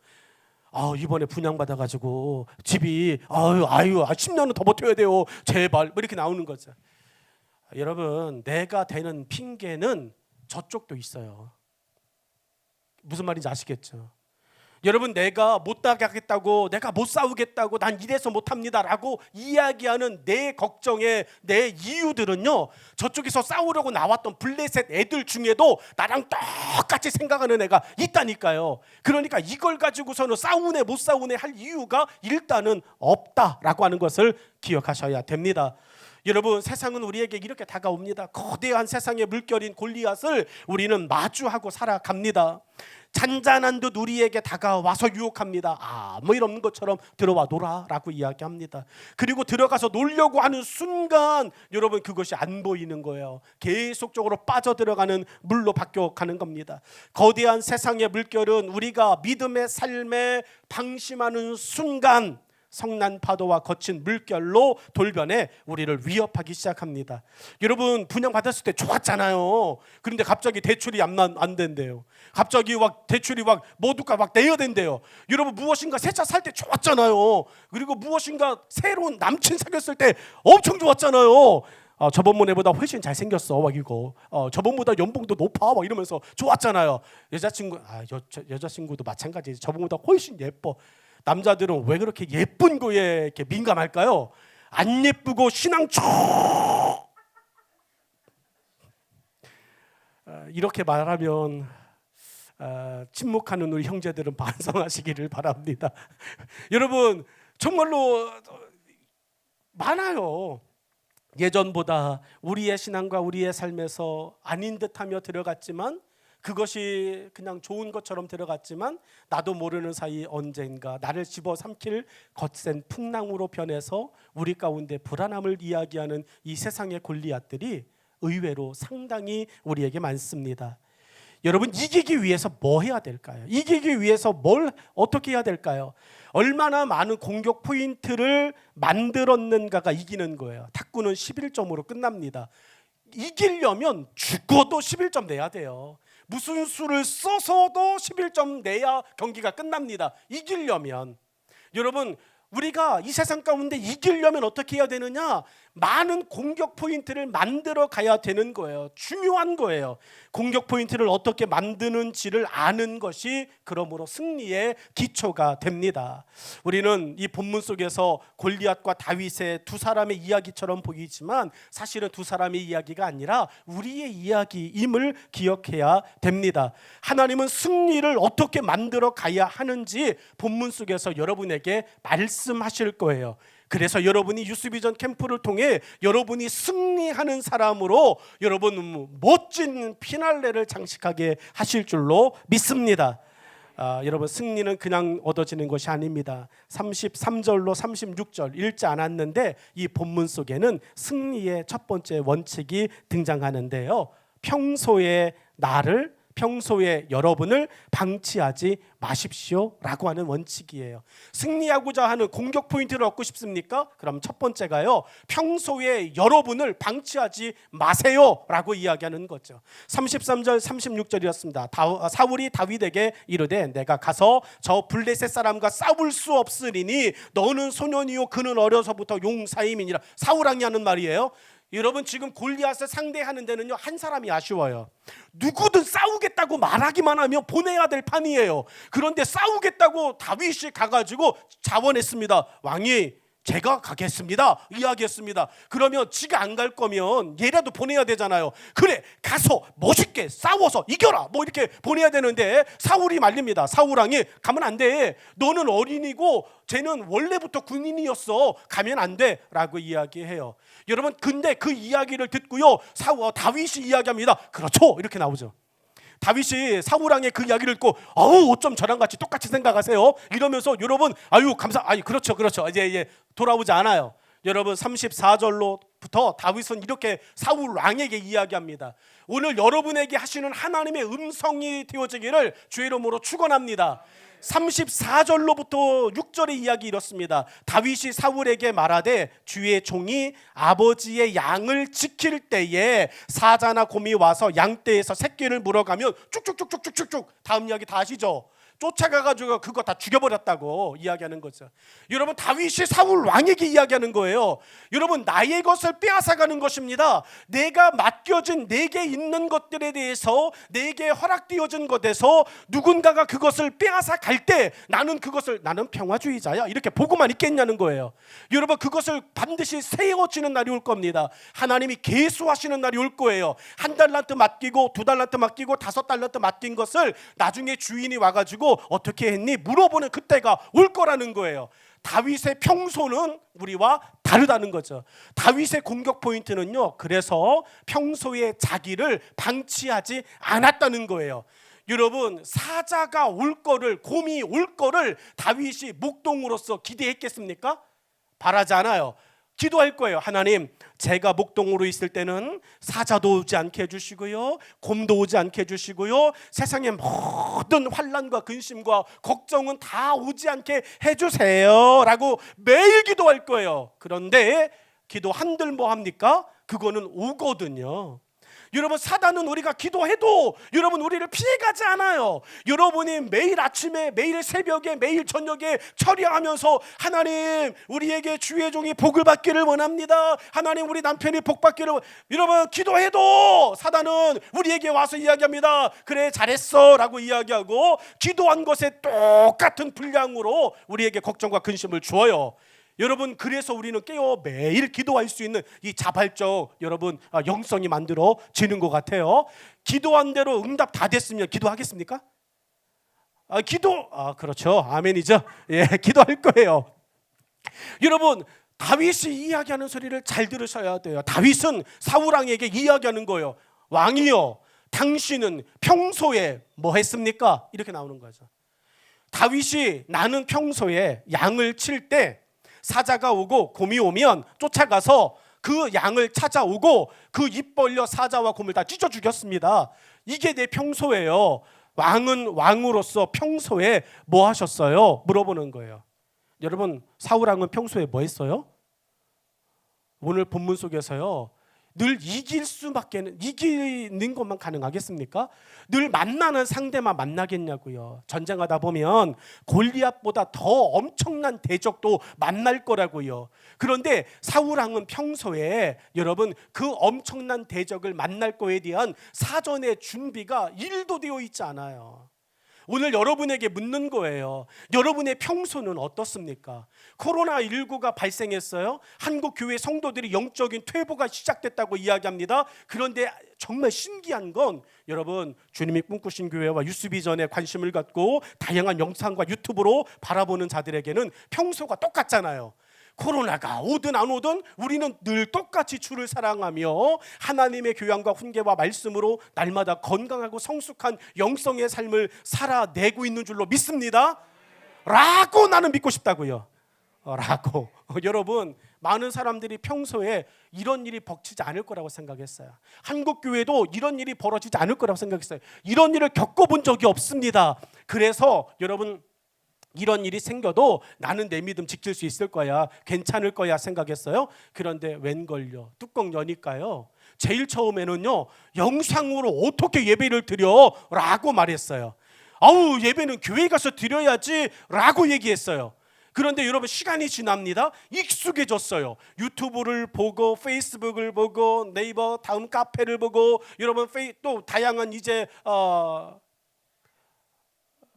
이번에 분양받아가지고 집이 10년은 더 버텨야 돼요. 제발 이렇게 나오는 거죠. 여러분 내가 되는 핑계는 저쪽도 있어요. 무슨 말인지 아시겠죠? 여러분 내가 못 나가겠다고 내가 못 싸우겠다고 난 이래서 못합니다라고 이야기하는 내 걱정에 내 이유들은요 저쪽에서 싸우려고 나왔던 블레셋 애들 중에도 나랑 똑같이 생각하는 애가 있다니까요. 그러니까 이걸 가지고서는 싸우네 못 싸우네 할 이유가 일단은 없다라고 하는 것을 기억하셔야 됩니다. 여러분 세상은 우리에게 이렇게 다가옵니다. 거대한 세상의 물결인 골리앗을 우리는 마주하고 살아갑니다. 잔잔한 듯 우리에게 다가와서 유혹합니다. 아무 일 없는 것처럼 들어와 놀아라고 이야기합니다. 그리고 들어가서 놀려고 하는 순간 여러분 그것이 안 보이는 거예요. 계속적으로 빠져들어가는 물로 바뀌어가는 겁니다. 거대한 세상의 물결은 우리가 믿음의 삶에 방심하는 순간 성난 파도와 거친 물결로 돌변해 우리를 위협하기 시작합니다. 여러분 분양받았을 때 좋았잖아요. 그런데 갑자기 대출이 안 된대요. 갑자기 대출이 모두가 내야 된대요. 여러분 무엇인가 새 차 살 때 좋았잖아요. 그리고 무엇인가 새로운 남친 사귀었을 때 엄청 좋았잖아요. 저번보다 훨씬 잘생겼어 막 이거 저번보다 연봉도 높아 막 이러면서 좋았잖아요. 여자친구도 마찬가지. 저번보다 훨씬 예뻐. 남자들은 왜 그렇게 예쁜 거에 이렇게 민감할까요? 안 예쁘고 신앙 이렇게 말하면 침묵하는 우리 형제들은 반성하시기를 바랍니다. 여러분 정말로 많아요. 예전보다 우리의 신앙과 우리의 삶에서 아닌 듯하며 들어갔지만 그것이 그냥 좋은 것처럼 들어갔지만 나도 모르는 사이 언젠가 나를 집어삼킬 거센 풍랑으로 변해서 우리 가운데 불안함을 이야기하는 이 세상의 골리앗들이 의외로 상당히 우리에게 많습니다. 여러분 이기기 위해서 뭐 해야 될까요? 이기기 위해서 뭘 어떻게 해야 될까요? 얼마나 많은 공격 포인트를 만들었는가가 이기는 거예요. 탁구는 11점으로 끝납니다. 이기려면 죽어도 11점 내야 돼요. 무슨 수를 써서도 11점 내야 경기가 끝납니다. 이기려면. 여러분 우리가 이 세상 가운데 이기려면 어떻게 해야 되느냐? 많은 공격 포인트를 만들어 가야 되는 거예요. 중요한 거예요. 공격 포인트를 어떻게 만드는지를 아는 것이 그러므로 승리의 기초가 됩니다. 우리는 이 본문 속에서 골리앗과 다윗의 두 사람의 이야기처럼 보이지만 사실은 두 사람의 이야기가 아니라 우리의 이야기임을 기억해야 됩니다. 하나님은 승리를 어떻게 만들어 가야 하는지 본문 속에서 여러분에게 말씀하실 거예요. 그래서 여러분이 유스비전 캠프를 통해 여러분이 승리하는 사람으로 여러분 멋진 피날레를 장식하게 하실 줄로 믿습니다. 여러분 승리는 그냥 얻어지는 것이 아닙니다. 33절로 36절 읽지 않았는데 이 본문 속에는 승리의 첫 번째 원칙이 등장하는데요. 평소에 여러분을 방치하지 마십시오 라고 하는 원칙이에요. 승리하고자 하는 공격 포인트를 얻고 싶습니까? 그럼 첫 번째가요, 평소에 여러분을 방치하지 마세요 라고 이야기하는 거죠. 33절 36절이었습니다. 사울이 다윗에게 이르되 내가 가서 저 블레셋 사람과 싸울 수 없으리니 너는 소년이요 그는 어려서부터 용사임이니라. 사울 왕이 하는 말이에요. 여러분 지금 골리앗을 상대하는 데는요 한 사람이 아쉬워요. 누구든 싸우겠다고 말하기만 하면 보내야 될 판이에요. 그런데 싸우겠다고 다윗이 가가지고 자원했습니다. 왕이 제가 가겠습니다 이야기했습니다. 그러면 지가 안 갈 거면 얘라도 보내야 되잖아요. 그래 가서 멋있게 싸워서 이겨라 뭐 이렇게 보내야 되는데 사울이 말립니다. 사울 왕이 가면 안 돼. 너는 어린이고 쟤는 원래부터 군인이었어. 가면 안 돼 라고 이야기해요. 여러분 근데 그 이야기를 듣고요 다윗이 이야기합니다. 그렇죠 이렇게 나오죠. 다윗이 사울왕의 그 이야기를 듣고 어쩜 저랑 같이 똑같이 생각하세요? 이러면서 여러분 그렇죠 이제 돌아오지 않아요. 여러분 34절로부터 다윗은 이렇게 사울 왕에게 이야기합니다. 오늘 여러분에게 하시는 하나님의 음성이 되어지기를 주의 이름으로 축원합니다. 34절로부터 6절의 이야기 이렇습니다. 다윗이 사울에게 말하되 주의 종이 아버지의 양을 지킬 때에 사자나 곰이 와서 양떼에서 새끼를 물어가면 쭉쭉쭉쭉쭉쭉 다음 이야기 다 아시죠? 쫓아가가지고 그거 다 죽여버렸다고 이야기하는 거죠. 여러분 다윗이 사울 왕에게 이야기하는 거예요. 여러분 나의 것을 빼앗아가는 것입니다. 내가 맡겨진 내게 있는 것들에 대해서 내게 허락되어진 것에서 누군가가 그것을 빼앗아 갈 때 나는 평화주의자야 이렇게 보고만 있겠냐는 거예요. 여러분 그것을 반드시 세워지는 날이 올 겁니다. 하나님이 계수하시는 날이 올 거예요. 1달란트 맡기고 2달란트 맡기고 5달란트 맡긴 것을 나중에 주인이 와가지고 어떻게 했니? 물어보는 그때가 올 거라는 거예요. 다윗의 평소는 우리와 다르다는 거죠. 다윗의 공격 포인트는요 그래서 평소에 자기를 방치하지 않았다는 거예요. 여러분 사자가 올 거를 곰이 올 거를 다윗이 목동으로서 기대했겠습니까? 바라지 않아요. 기도할 거예요. 하나님 제가 목동으로 있을 때는 사자도 오지 않게 해주시고요 곰도 오지 않게 해주시고요 세상의 모든 환난과 근심과 걱정은 다 오지 않게 해주세요 라고 매일 기도할 거예요. 그런데 기도 한들 뭐 합니까? 그거는 오거든요. 여러분 사단은 우리가 기도해도 여러분 우리를 피해가지 않아요. 여러분이 매일 아침에 매일 새벽에 매일 저녁에 처리하면서 하나님 우리에게 주의 종이 복을 받기를 원합니다. 하나님 우리 남편이 복 받기를 여러분 기도해도 사단은 우리에게 와서 이야기합니다. 그래 잘했어 라고 이야기하고 기도한 것에 똑같은 분량으로 우리에게 걱정과 근심을 주어요. 여러분 그래서 우리는 깨어 매일 기도할 수 있는 이 자발적 여러분 영성이 만들어지는 것 같아요. 기도한 대로 응답 다 됐으면 기도하겠습니까? 그렇죠. 아멘이죠. 예, 기도할 거예요. 여러분 다윗이 이야기하는 소리를 잘 들으셔야 돼요. 다윗은 사울 왕에게 이야기하는 거예요. 왕이여, 당신은 평소에 뭐 했습니까? 이렇게 나오는 거죠. 다윗이 나는 평소에 양을 칠 때 사자가 오고 곰이 오면 쫓아가서 그 양을 찾아오고 그 입 벌려 사자와 곰을 다 찢어 죽였습니다. 이게 내 평소예요. 왕은 왕으로서 평소에 뭐 하셨어요? 물어보는 거예요. 여러분 사울 왕은 평소에 뭐 했어요? 오늘 본문 속에서요. 늘 이기는 것만 가능하겠습니까? 늘 만나는 상대만 만나겠냐고요. 전쟁하다 보면 골리앗보다 더 엄청난 대적도 만날 거라고요. 그런데 사울 왕은 평소에 여러분 그 엄청난 대적을 만날 거에 대한 사전의 준비가 1도 되어 있지 않아요. 오늘 여러분에게 묻는 거예요. 여러분의 평소는 어떻습니까? 코로나19가 발생했어요. 한국 교회 성도들이 영적인 퇴보가 시작됐다고 이야기합니다. 그런데 정말 신기한 건 여러분 주님이 꿈꾸신 교회와 유스비전에 관심을 갖고 다양한 영상과 유튜브로 바라보는 자들에게는 평소가 똑같잖아요. 코로나가 오든 안 오든 우리는 늘 똑같이 주를 사랑하며 하나님의 교양과 훈계와 말씀으로 날마다 건강하고 성숙한 영성의 삶을 살아내고 있는 줄로 믿습니다. 라고 나는 믿고 싶다고요. 라고 여러분 많은 사람들이 평소에 이런 일이 벅치지 않을 거라고 생각했어요. 한국 교회도 이런 일이 벌어지지 않을 거라고 생각했어요. 이런 일을 겪어본 적이 없습니다. 그래서 여러분 이런 일이 생겨도 나는 내 믿음 지킬 수 있을 거야, 괜찮을 거야 생각했어요. 그런데 웬걸요, 뚜껑 여니까요 제일 처음에는요 영상으로 어떻게 예배를 드려? 라고 말했어요. 아우 예배는 교회 가서 드려야지 라고 얘기했어요. 그런데 여러분 시간이 지납니다. 익숙해졌어요. 유튜브를 보고 페이스북을 보고 네이버 다음 카페를 보고 여러분 또 다양한 이제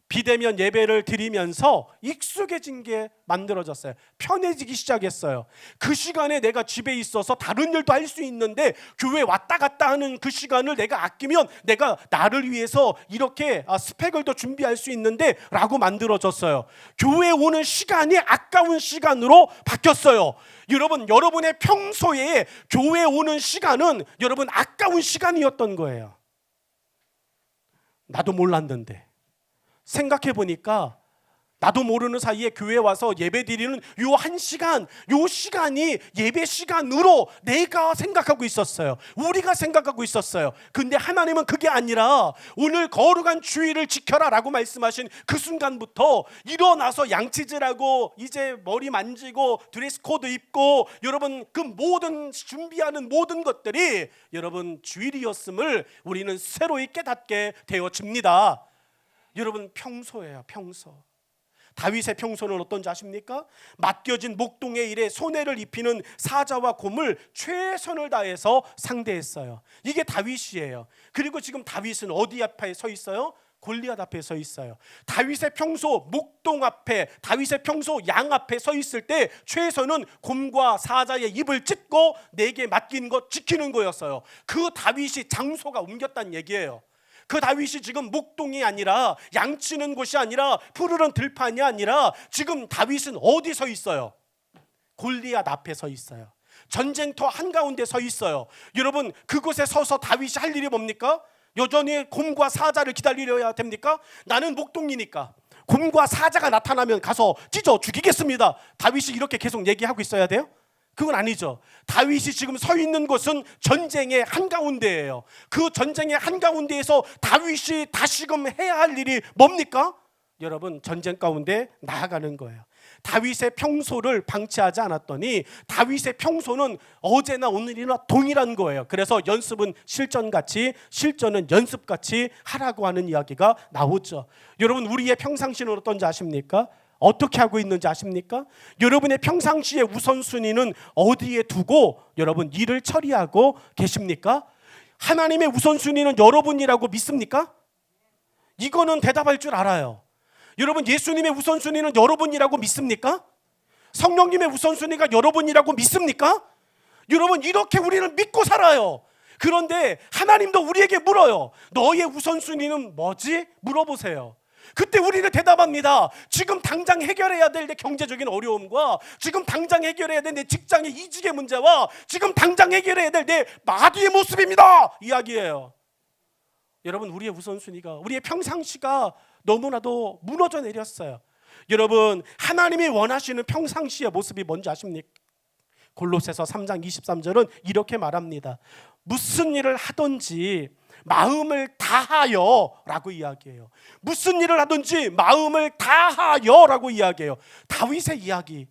비대면 예배를 드리면서 익숙해진 게 만들어졌어요. 편해지기 시작했어요. 그 시간에 내가 집에 있어서 다른 일도 할 수 있는데 교회 왔다 갔다 하는 그 시간을 내가 아끼면 내가 나를 위해서 이렇게 스펙을 더 준비할 수 있는데 라고 만들어졌어요. 교회 오는 시간이 아까운 시간으로 바뀌었어요. 여러분 여러분의 평소에 교회 오는 시간은 여러분 아까운 시간이었던 거예요. 나도 몰랐는데 생각해 보니까 나도 모르는 사이에 교회 와서 예배 드리는 요 한 시간, 요 시간이 예배 시간으로 내가 생각하고 있었어요. 우리가 생각하고 있었어요. 근데 하나님은 그게 아니라 오늘 거룩한 주일을 지켜라 라고 말씀하신 그 순간부터 일어나서 양치질하고 이제 머리 만지고 드레스 코드 입고 여러분 그 모든 준비하는 모든 것들이 여러분 주일이었음을 우리는 새로이 깨닫게 되어집니다. 여러분 평소예요. 평소. 다윗의 평소는 어떤지 아십니까? 맡겨진 목동의 일에 손해를 입히는 사자와 곰을 최선을 다해서 상대했어요. 이게 다윗이에요. 그리고 지금 다윗은 어디 앞에 서 있어요? 골리앗 앞에 서 있어요. 다윗의 평소 목동 앞에, 다윗의 평소 양 앞에 서 있을 때 최선은 곰과 사자의 입을 찢고 내게 맡긴 것 지키는 거였어요. 그 다윗이 장소가 옮겼다는 얘기예요. 그 다윗이 지금 목동이 아니라 양치는 곳이 아니라 푸르른 들판이 아니라 지금 다윗은 어디 서 있어요? 골리앗 앞에 서 있어요. 전쟁터 한가운데 서 있어요. 여러분 그곳에 서서 다윗이 할 일이 뭡니까? 여전히 곰과 사자를 기다려야 됩니까? 나는 목동이니까 곰과 사자가 나타나면 가서 찢어 죽이겠습니다. 다윗이 이렇게 계속 얘기하고 있어야 돼요? 그건 아니죠. 다윗이 지금 서 있는 곳은 전쟁의 한가운데예요. 그 전쟁의 한가운데에서 다윗이 다시금 해야 할 일이 뭡니까? 여러분 전쟁 가운데 나아가는 거예요. 다윗의 평소를 방치하지 않았더니 다윗의 평소는 어제나 오늘이나 동일한 거예요. 그래서 연습은 실전같이, 실전은 연습같이 하라고 하는 이야기가 나오죠. 여러분 우리의 평상시는 어떤지 아십니까? 어떻게 하고 있는지 아십니까? 여러분의 평상시의 우선순위는 어디에 두고 여러분 일을 처리하고 계십니까? 하나님의 우선순위는 여러분이라고 믿습니까? 이거는 대답할 줄 알아요. 여러분 예수님의 우선순위는 여러분이라고 믿습니까? 성령님의 우선순위가 여러분이라고 믿습니까? 여러분 이렇게 우리는 믿고 살아요. 그런데 하나님도 우리에게 물어요. 너의 우선순위는 뭐지? 물어보세요. 그때 우리는 대답합니다. 지금 당장 해결해야 될 내 경제적인 어려움과 지금 당장 해결해야 될 내 직장의 이직의 문제와 지금 당장 해결해야 될 내 마귀의 모습입니다. 이야기예요. 여러분 우리의 우선순위가, 우리의 평상시가 너무나도 무너져 내렸어요. 여러분 하나님이 원하시는 평상시의 모습이 뭔지 아십니까? 골로새서 3장 23절은 이렇게 말합니다. 무슨 일을 하든지 마음을 다하여 라고 이야기해요. 무슨 일을 하든지 마음을 다하여 라고 이야기해요. 다윗의 이야기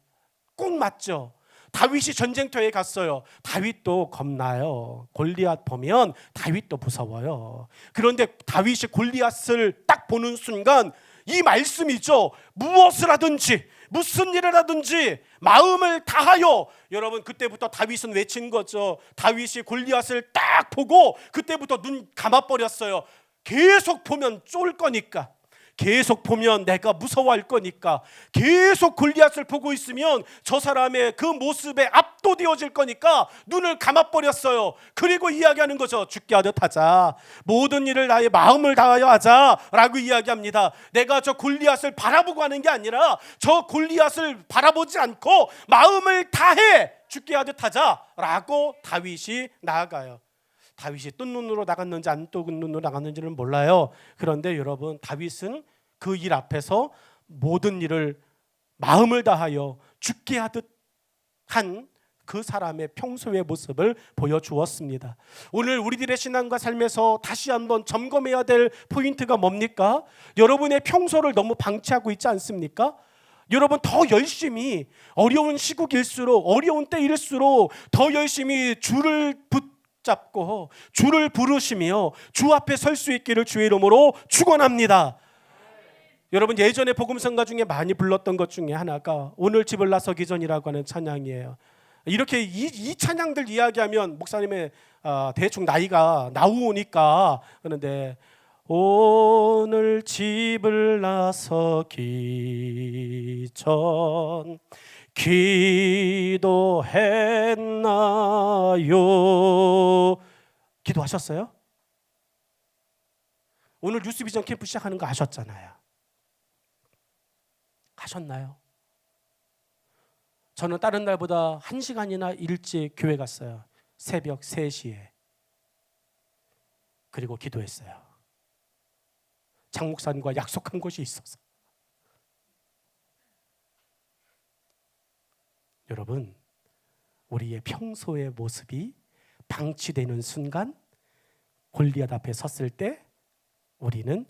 꼭 맞죠? 다윗이 전쟁터에 갔어요. 다윗도 겁나요. 골리앗 보면 다윗도 무서워요. 그런데 다윗이 골리앗을 딱 보는 순간 이 말씀이죠. 무엇을 하든지 무슨 일을 하든지 마음을 다하여. 여러분 그때부터 다윗은 외친 거죠. 다윗이 골리앗을 딱 보고 그때부터 눈 감아버렸어요. 계속 보면 쫄 거니까, 계속 보면 내가 무서워할 거니까, 계속 골리앗을 보고 있으면 저 사람의 그 모습에 압도되어질 거니까 눈을 감아버렸어요. 그리고 이야기하는 거죠. 죽게 하듯 하자, 모든 일을 나의 마음을 다하여 하자라고 이야기합니다. 내가 저 골리앗을 바라보고 하는 게 아니라 저 골리앗을 바라보지 않고 마음을 다해 죽게 하듯 하자라고 다윗이 나아가요. 다윗이 뜬 눈으로 나갔는지 안 뜬 눈으로 나갔는지는 몰라요. 그런데 여러분 다윗은 그 일 앞에서 모든 일을 마음을 다하여 죽게 하듯 한 그 사람의 평소의 모습을 보여주었습니다. 오늘 우리들의 신앙과 삶에서 다시 한번 점검해야 될 포인트가 뭡니까? 여러분의 평소를 너무 방치하고 있지 않습니까? 여러분 더 열심히 어려운 시국일수록, 어려운 때일수록 더 열심히 주를 붙잡고 주를 부르시며 주 앞에 설 수 있기를 주의 이름으로 축원합니다. 여러분 예전에 복음성가 중에 많이 불렀던 것 중에 하나가 오늘 집을 나서기 전이라고 하는 찬양이에요. 이렇게 이 찬양들 이야기하면 목사님의 대충 나이가 나오니까 그런데 오늘 집을 나서기 전 기도했나요? 기도하셨어요? 오늘 뉴스비전 캠프 시작하는 거 아셨잖아요. 하셨나요? 저는 다른 날보다 1시간이나 일찍 교회 갔어요. 새벽 3시에. 그리고 기도했어요. 장 목사님과 약속한 것이 있어서. 여러분, 우리의 평소의 모습이 방치되는 순간 골리앗 앞에 섰을 때 우리는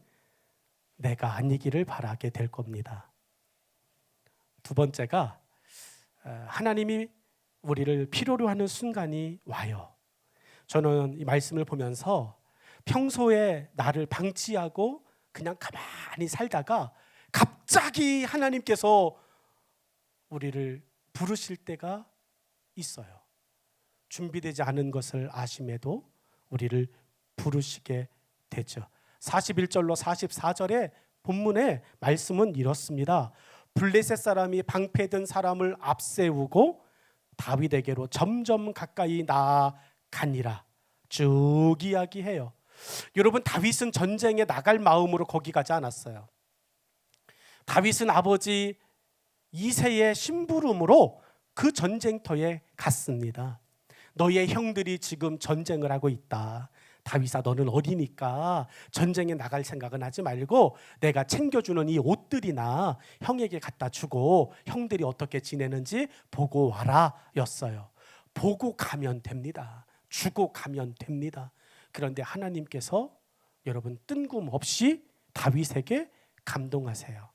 내가 아니기를 바라게 될 겁니다. 두 번째가 하나님이 우리를 필요로 하는 순간이 와요. 저는 이 말씀을 보면서 평소에 나를 방치하고 그냥 가만히 살다가 갑자기 하나님께서 우리를 부르실 때가 있어요. 준비되지 않은 것을 아심에도 우리를 부르시게 되죠. 41절로 44절의 본문의 말씀은 이렇습니다. 블레셋 사람이 방패든 사람을 앞세우고 다윗에게로 점점 가까이 나아가니라. 쭉 이야기해요. 여러분 다윗은 전쟁에 나갈 마음으로 거기 가지 않았어요. 다윗은 아버지 이새의 심부름으로 그 전쟁터에 갔습니다. 너의 형들이 지금 전쟁을 하고 있다. 다윗아 너는 어리니까 전쟁에 나갈 생각은 하지 말고 내가 챙겨주는 이 옷들이나 형에게 갖다 주고 형들이 어떻게 지내는지 보고 와라 였어요. 보고 가면 됩니다. 주고 가면 됩니다. 그런데 하나님께서 여러분 뜬금없이 다윗에게 감동하세요.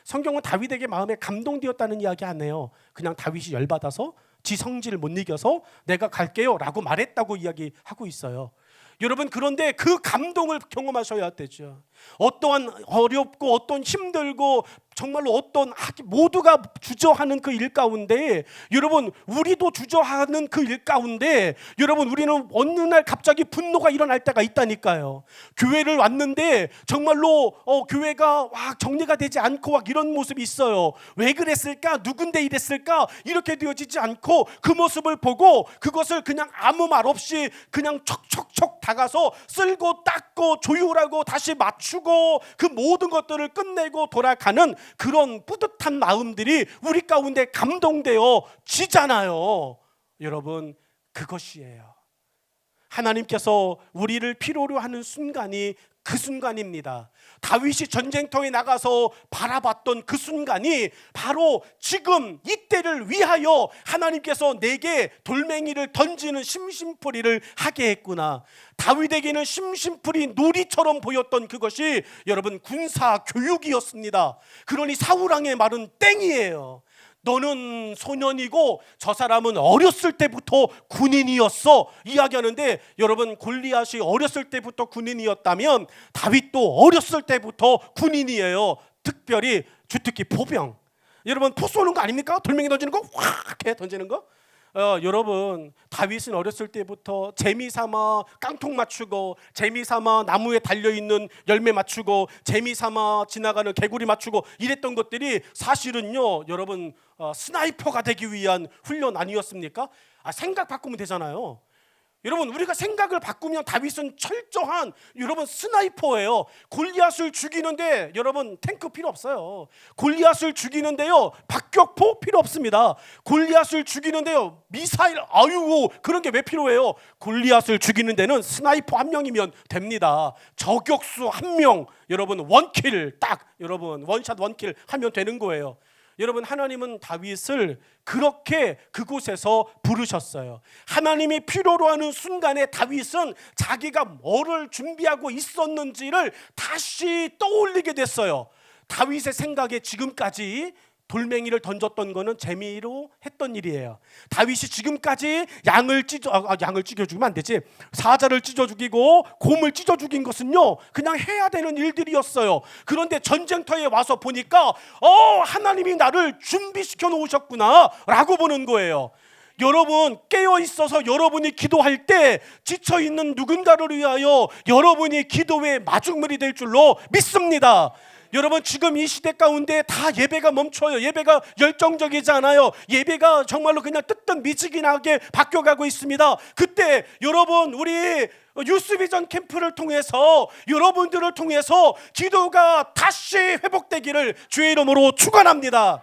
성경은 다윗에게 마음에 감동되었다는 이야기 안 해요. 그냥 다윗이 열받아서 지 성질을 못 이겨서 내가 갈게요 라고 말했다고 이야기하고 있어요. 여러분, 그런데 그 감동을 경험하셔야 되죠. 어떠한 어렵고 어떤 힘들고 정말로 어떤 모두가 주저하는 그 일 가운데, 여러분 우리도 주저하는 그 일 가운데, 여러분 우리는 어느 날 갑자기 분노가 일어날 때가 있다니까요. 교회를 왔는데 정말로 교회가 정리가 되지 않고 이런 모습이 있어요. 왜 그랬을까? 누군데 이랬을까? 이렇게 되어지지 않고 그 모습을 보고 그것을 그냥 아무 말 없이 그냥 척척척 다가서 쓸고 닦고 조율하고 다시 맞추고 그 모든 것들을 끝내고 돌아가는 그런 뿌듯한 마음들이 우리 가운데 감동되어 지잖아요. 여러분, 그것이에요. 하나님께서 우리를 필요로 하는 순간이 그 순간입니다. 다윗이 전쟁터에 나가서 바라봤던 그 순간이 바로 지금 이때를 위하여 하나님께서 내게 돌멩이를 던지는 심심풀이를 하게 했구나. 다윗에게는 심심풀이 놀이처럼 보였던 그것이 여러분 군사 교육이었습니다. 그러니 사울왕의 말은 땡이에요. 너는 소년이고 저 사람은 어렸을 때부터 군인이었어 이야기하는데, 여러분 골리앗이 어렸을 때부터 군인이었다면 다윗도 어렸을 때부터 군인이에요. 특별히 주특기 포병. 여러분 포 쏘는 거 아닙니까? 돌멩이 던지는 거 확 이렇게 던지는 거. 여러분 다윗은 어렸을 때부터 재미삼아 깡통 맞추고, 재미삼아 나무에 달려있는 열매 맞추고, 재미삼아 지나가는 개구리 맞추고 이랬던 것들이 사실은요 여러분 스나이퍼가 되기 위한 훈련 아니었습니까? 생각 바꾸면 되잖아요. 여러분 우리가 생각을 바꾸면 다윗은 철저한 여러분 스나이퍼예요. 골리앗을 죽이는데 여러분 탱크 필요 없어요. 골리앗을 죽이는데요 박격포 필요 없습니다. 골리앗을 죽이는데요 미사일 그런 게 왜 필요해요? 골리앗을 죽이는 데는 스나이퍼 한 명이면 됩니다. 저격수 한 명, 여러분 원킬 딱, 여러분 원샷 원킬 하면 되는 거예요. 여러분 하나님은 다윗을 그렇게 그곳에서 부르셨어요. 하나님이 필요로 하는 순간에 다윗은 자기가 뭐를 준비하고 있었는지를 다시 떠올리게 됐어요. 다윗의 생각에 지금까지 돌멩이를 던졌던 거는 재미로 했던 일이에요. 다윗이 지금까지 양을 찢어 죽이면 안 되지. 사자를 찢어 죽이고 곰을 찢어 죽인 것은요 그냥 해야 되는 일들이었어요. 그런데 전쟁터에 와서 보니까 하나님이 나를 준비시켜 놓으셨구나 라고 보는 거예요. 여러분 깨어 있어서 여러분이 기도할 때 지쳐 있는 누군가를 위하여 여러분이 기도의 마중물이 될 줄로 믿습니다. 여러분 지금 이 시대 가운데 다 예배가 멈춰요. 예배가 열정적이지 않아요. 예배가 정말로 그냥 뜨뜻미지근하게 바뀌어가고 있습니다. 그때 여러분 우리 유스비전 캠프를 통해서 여러분들을 통해서 기도가 다시 회복되기를 주의 이름으로 축원합니다.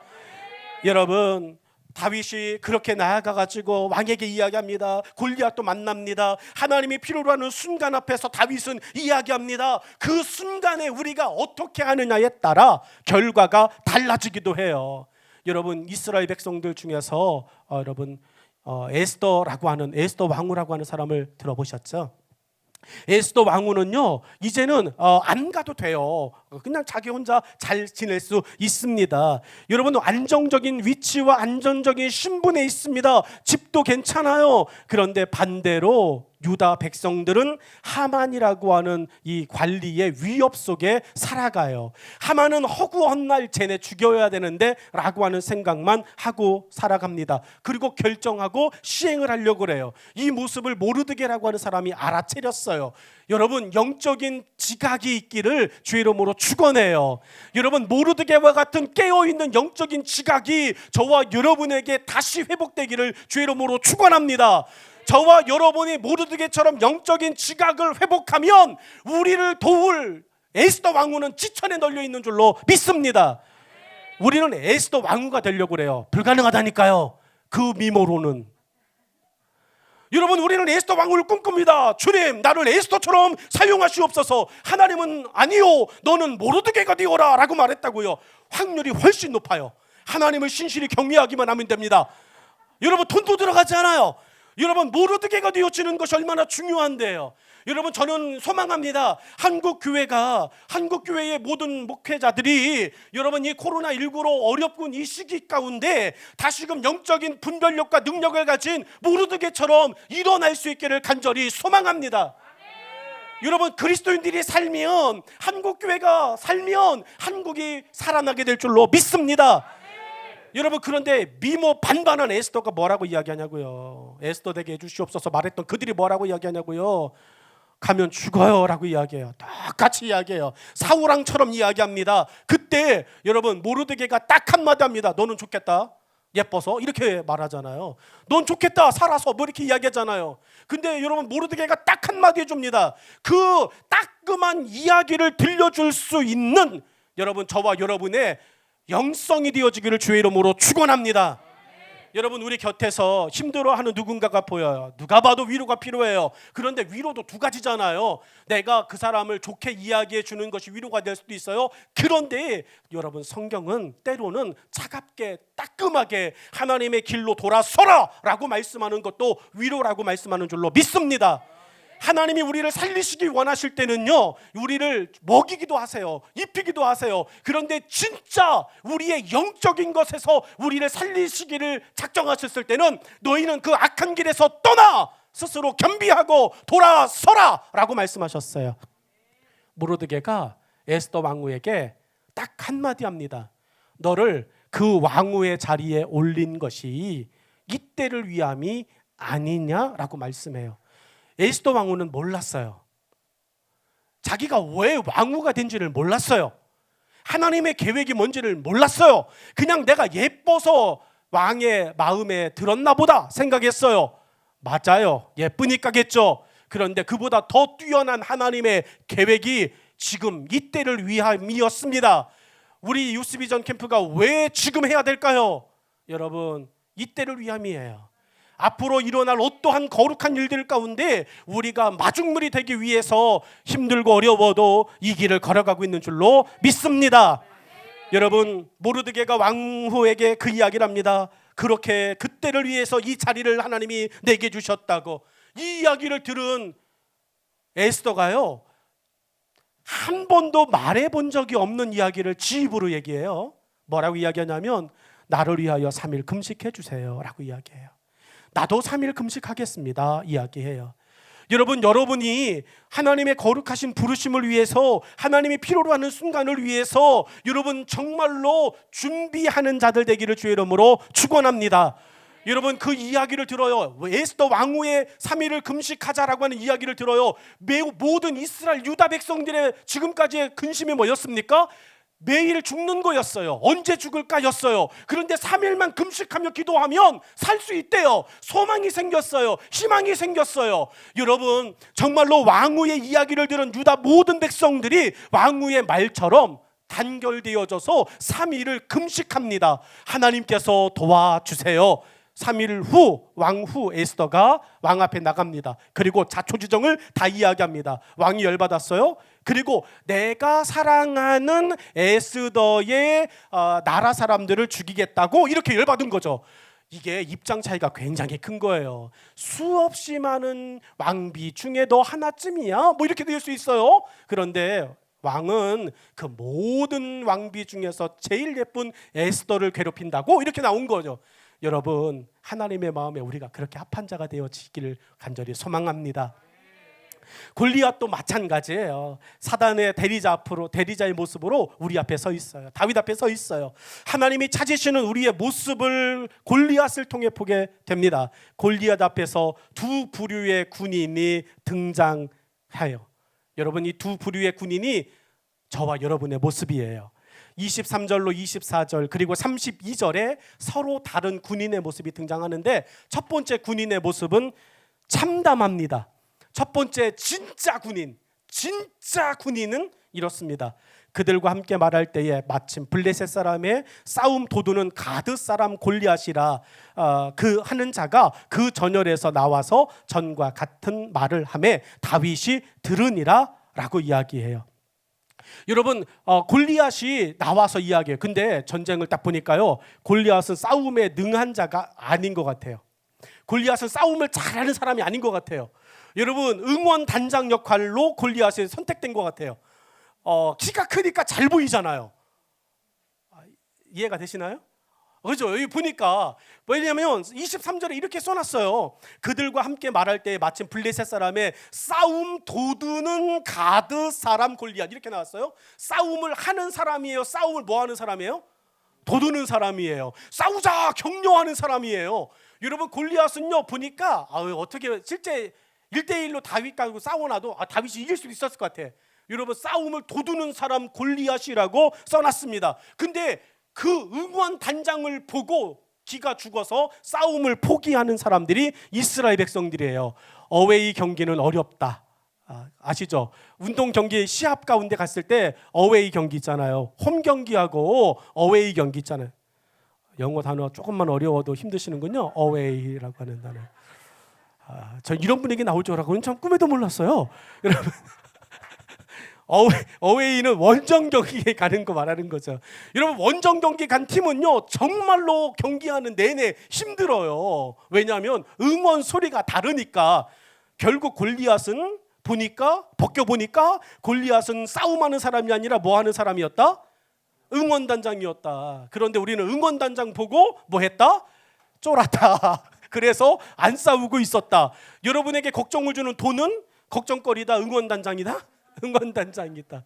여러분 다윗이 그렇게 나아가가지고 왕에게 이야기합니다. 골리앗도 만납니다. 하나님이 필요로 하는 순간 앞에서 다윗은 이야기합니다. 그 순간에 우리가 어떻게 하느냐에 따라 결과가 달라지기도 해요. 여러분 이스라엘 백성들 중에서 여러분 에스더라고 하는 에스더 왕후라고 하는 사람을 들어보셨죠? 에스더 왕후는요 이제는 안 가도 돼요. 그냥 자기 혼자 잘 지낼 수 있습니다. 여러분 안정적인 위치와 안정적인 신분에 있습니다. 집도 괜찮아요. 그런데 반대로 유다 백성들은 하만이라고 하는 이 관리의 위협 속에 살아가요. 하만은 허구한 날 쟤네 죽여야 되는데 라고 하는 생각만 하고 살아갑니다. 그리고 결정하고 시행을 하려고 그래요. 이 모습을 모르드게라고 하는 사람이 알아채렸어요. 여러분 영적인 지각이 있기를 주의 이름으로 축원해요. 여러분 모르드게와 같은 깨어있는 영적인 지각이 저와 여러분에게 다시 회복되기를 주의 이름으로 축원합니다. 저와 여러분이 모르드게처럼 영적인 지각을 회복하면 우리를 도울 에스더 왕후는 지천에 널려 있는 줄로 믿습니다. 우리는 에스더 왕후가 되려고 그래요. 불가능하다니까요. 그 미모로는. 여러분 우리는 에스더 왕후를 꿈꿉니다. 주님 나를 에스더처럼 사용하시옵소서. 하나님은 아니요 너는 모르드게가 되어라 라고 말했다고요. 확률이 훨씬 높아요. 하나님을 신실히 경외하기만 하면 됩니다. 여러분 돈도 들어가지 않아요. 여러분 모르드게가 되어지는 것이 얼마나 중요한데요. 여러분, 저는 소망합니다. 한국 교회의 모든 목회자들이 여러분 이 코로나19로 어렵군 이 시기 가운데 다시금 영적인 분별력과 능력을 가진 모르드게처럼 일어날 수 있기를 간절히 소망합니다. 여러분, 그리스도인들이 살면, 한국 교회가 살면 한국이 살아나게 될 줄로 믿습니다. 여러분, 그런데 미모 반반한 에스더가 뭐라고 이야기하냐고요. 에스더 되게 해주시옵소서 말했던 그들이 뭐라고 이야기하냐고요. 가면 죽어요 라고 이야기해요. 똑같이 이야기해요. 사울왕처럼 이야기합니다. 그때 여러분 모르드게가 딱 한마디 합니다. 너는 좋겠다, 예뻐서, 이렇게 말하잖아요. 넌 좋겠다, 살아서, 뭐 이렇게 이야기하잖아요. 근데 여러분 모르드게가 딱 한마디 해줍니다. 그 따끔한 이야기를 들려줄 수 있는 여러분 저와 여러분의 영성이 되어지기를 주의 이름으로 축원합니다. 여러분, 우리 곁에서 힘들어하는 누군가가 보여요. 누가 봐도 위로가 필요해요. 그런데 위로도 두 가지잖아요. 내가 그 사람을 좋게 이야기해 주는 것이 위로가 될 수도 있어요. 그런데 여러분, 성경은 때로는 차갑게 따끔하게 하나님의 길로 돌아서라 라고 말씀하는 것도 위로라고 말씀하는 줄로 믿습니다. 하나님이 우리를 살리시기 원하실 때는요, 우리를 먹이기도 하세요, 입히기도 하세요. 그런데 진짜 우리의 영적인 것에서 우리를 살리시기를 작정하셨을 때는 너희는 그 악한 길에서 떠나 스스로 겸비하고 돌아서라 라고 말씀하셨어요. 모르드게가 에스더 왕후에게 딱 한마디 합니다. 너를 그 왕후의 자리에 올린 것이 이때를 위함이 아니냐라고 말씀해요. 에스더 왕후는 몰랐어요. 자기가 왜 왕후가 된지를 몰랐어요. 하나님의 계획이 뭔지를 몰랐어요. 그냥 내가 예뻐서 왕의 마음에 들었나 보다 생각했어요. 맞아요, 예쁘니까겠죠. 그런데 그보다 더 뛰어난 하나님의 계획이 지금 이때를 위함이었습니다. 우리 유스비전 캠프가 왜 지금 해야 될까요? 여러분, 이때를 위함이에요. 앞으로 일어날 어떠한 거룩한 일들 가운데 우리가 마중물이 되기 위해서 힘들고 어려워도 이 길을 걸어가고 있는 줄로 믿습니다. 여러분, 모르드게가 왕후에게 그 이야기를 합니다. 그렇게 그때를 위해서 이 자리를 하나님이 내게 주셨다고. 이 이야기를 들은 에스더가요, 한 번도 말해본 적이 없는 이야기를 지 입으로 얘기해요. 뭐라고 이야기하냐면, 나를 위하여 3일 금식해 주세요 라고 이야기해요. 나도 3일 금식하겠습니다 이야기해요. 여러분이 하나님의 거룩하신 부르심을 위해서, 하나님이 필요로 하는 순간을 위해서 여러분 정말로 준비하는 자들 되기를 주의 이름으로 축원합니다. 여러분, 그 이야기를 들어요. 에스더 왕후의 3일을 금식하자라고 하는 이야기를 들어요. 매우 모든 이스라엘 유다 백성들의 지금까지의 근심이 뭐였습니까? 매일 죽는 거였어요. 언제 죽을까였어요. 그런데 3일만 금식하며 기도하면 살 수 있대요. 소망이 생겼어요. 희망이 생겼어요. 여러분, 정말로 왕후의 이야기를 들은 유다 모든 백성들이 왕후의 말처럼 단결되어져서 3일을 금식합니다. 하나님께서 도와주세요. 3일 후 왕후 에스더가 왕 앞에 나갑니다. 그리고 자초지정을 다 이야기합니다. 왕이 열받았어요. 그리고 내가 사랑하는 에스더의 나라 사람들을 죽이겠다고 이렇게 열받은 거죠. 이게 입장 차이가 굉장히 큰 거예요. 수없이 많은 왕비 중에 너 하나쯤이야? 뭐 이렇게 될 수 있어요. 그런데 왕은 그 모든 왕비 중에서 제일 예쁜 에스더를 괴롭힌다고 이렇게 나온 거죠. 여러분, 하나님의 마음에 우리가 그렇게 합한 자가 되어지기를 간절히 소망합니다. 골리앗도 마찬가지예요. 사단의 대리자의 모습으로 우리 앞에 서 있어요. 다윗 앞에 서 있어요. 하나님이 찾으시는 우리의 모습을 골리앗을 통해 보게 됩니다. 골리앗 앞에서 두 부류의 군인이 등장해요. 여러분, 이 두 부류의 군인이 저와 여러분의 모습이에요. 23절로 24절 그리고 32절에 서로 다른 군인의 모습이 등장하는데, 첫 번째 군인의 모습은 참담합니다. 첫 번째 진짜 군인은 이렇습니다. 그들과 함께 말할 때에 마침 블레셋 사람의 싸움 도두는 가드 사람 골리앗이라 그 하는 자가 그 전열에서 나와서 전과 같은 말을 하매 다윗이 들으니라 라고 이야기해요. 여러분, 골리앗이 나와서 이야기해요. 근데 전쟁을 딱 보니까요, 골리앗은 싸움에 능한 자가 아닌 것 같아요. 골리앗은 싸움을 잘하는 사람이 아닌 것 같아요. 여러분 응원 단장 역할로 골리앗이 선택된 것 같아요. 키가 크니까 잘 보이잖아요. 이해가 되시나요? 그렇죠? 여기 보니까 왜냐하면 23절에 이렇게 써놨어요. 그들과 함께 말할 때 마침 블레셋 사람의 싸움 도두는 가드 사람 골리앗 이렇게 나왔어요. 싸움을 하는 사람이에요? 싸움을 뭐 하는 사람이에요? 도두는 사람이에요. 싸우자 격려하는 사람이에요. 여러분 골리앗은요 보니까 어떻게 실제 1대1로 다윗과 싸워놔도 다윗이 이길 수 있었을 것 같아. 여러분 싸움을 도두는 사람 골리앗이라고 써놨습니다. 근데 그 응원 단장을 보고 기가 죽어서 싸움을 포기하는 사람들이 이스라엘 백성들이에요. 어웨이 경기는 어렵다. 아시죠? 운동 경기 시합 가운데 갔을 때 어웨이 경기 있잖아요. 홈 경기하고 어웨이 경기 있잖아요. 영어 단어 조금만 어려워도 힘드시는군요. 어웨이라고 하는 단어. 저 이런 분위기 나올 줄 알았고는 참 꿈에도 몰랐어요. 여러분 어웨이는 원정 경기에 가는 거 말하는 거죠. 여러분 원정 경기 간 팀은요 정말로 경기하는 내내 힘들어요. 왜냐하면 응원 소리가 다르니까. 결국 골리앗은 벗겨보니까 골리앗은 싸움하는 사람이 아니라 뭐 하는 사람이었다? 응원단장이었다. 그런데 우리는 응원단장 보고 뭐 했다? 쫄았다. 그래서 안 싸우고 있었다. 여러분에게 걱정을 주는 돈은 걱정거리다, 응원단장이다? 응원단장이다.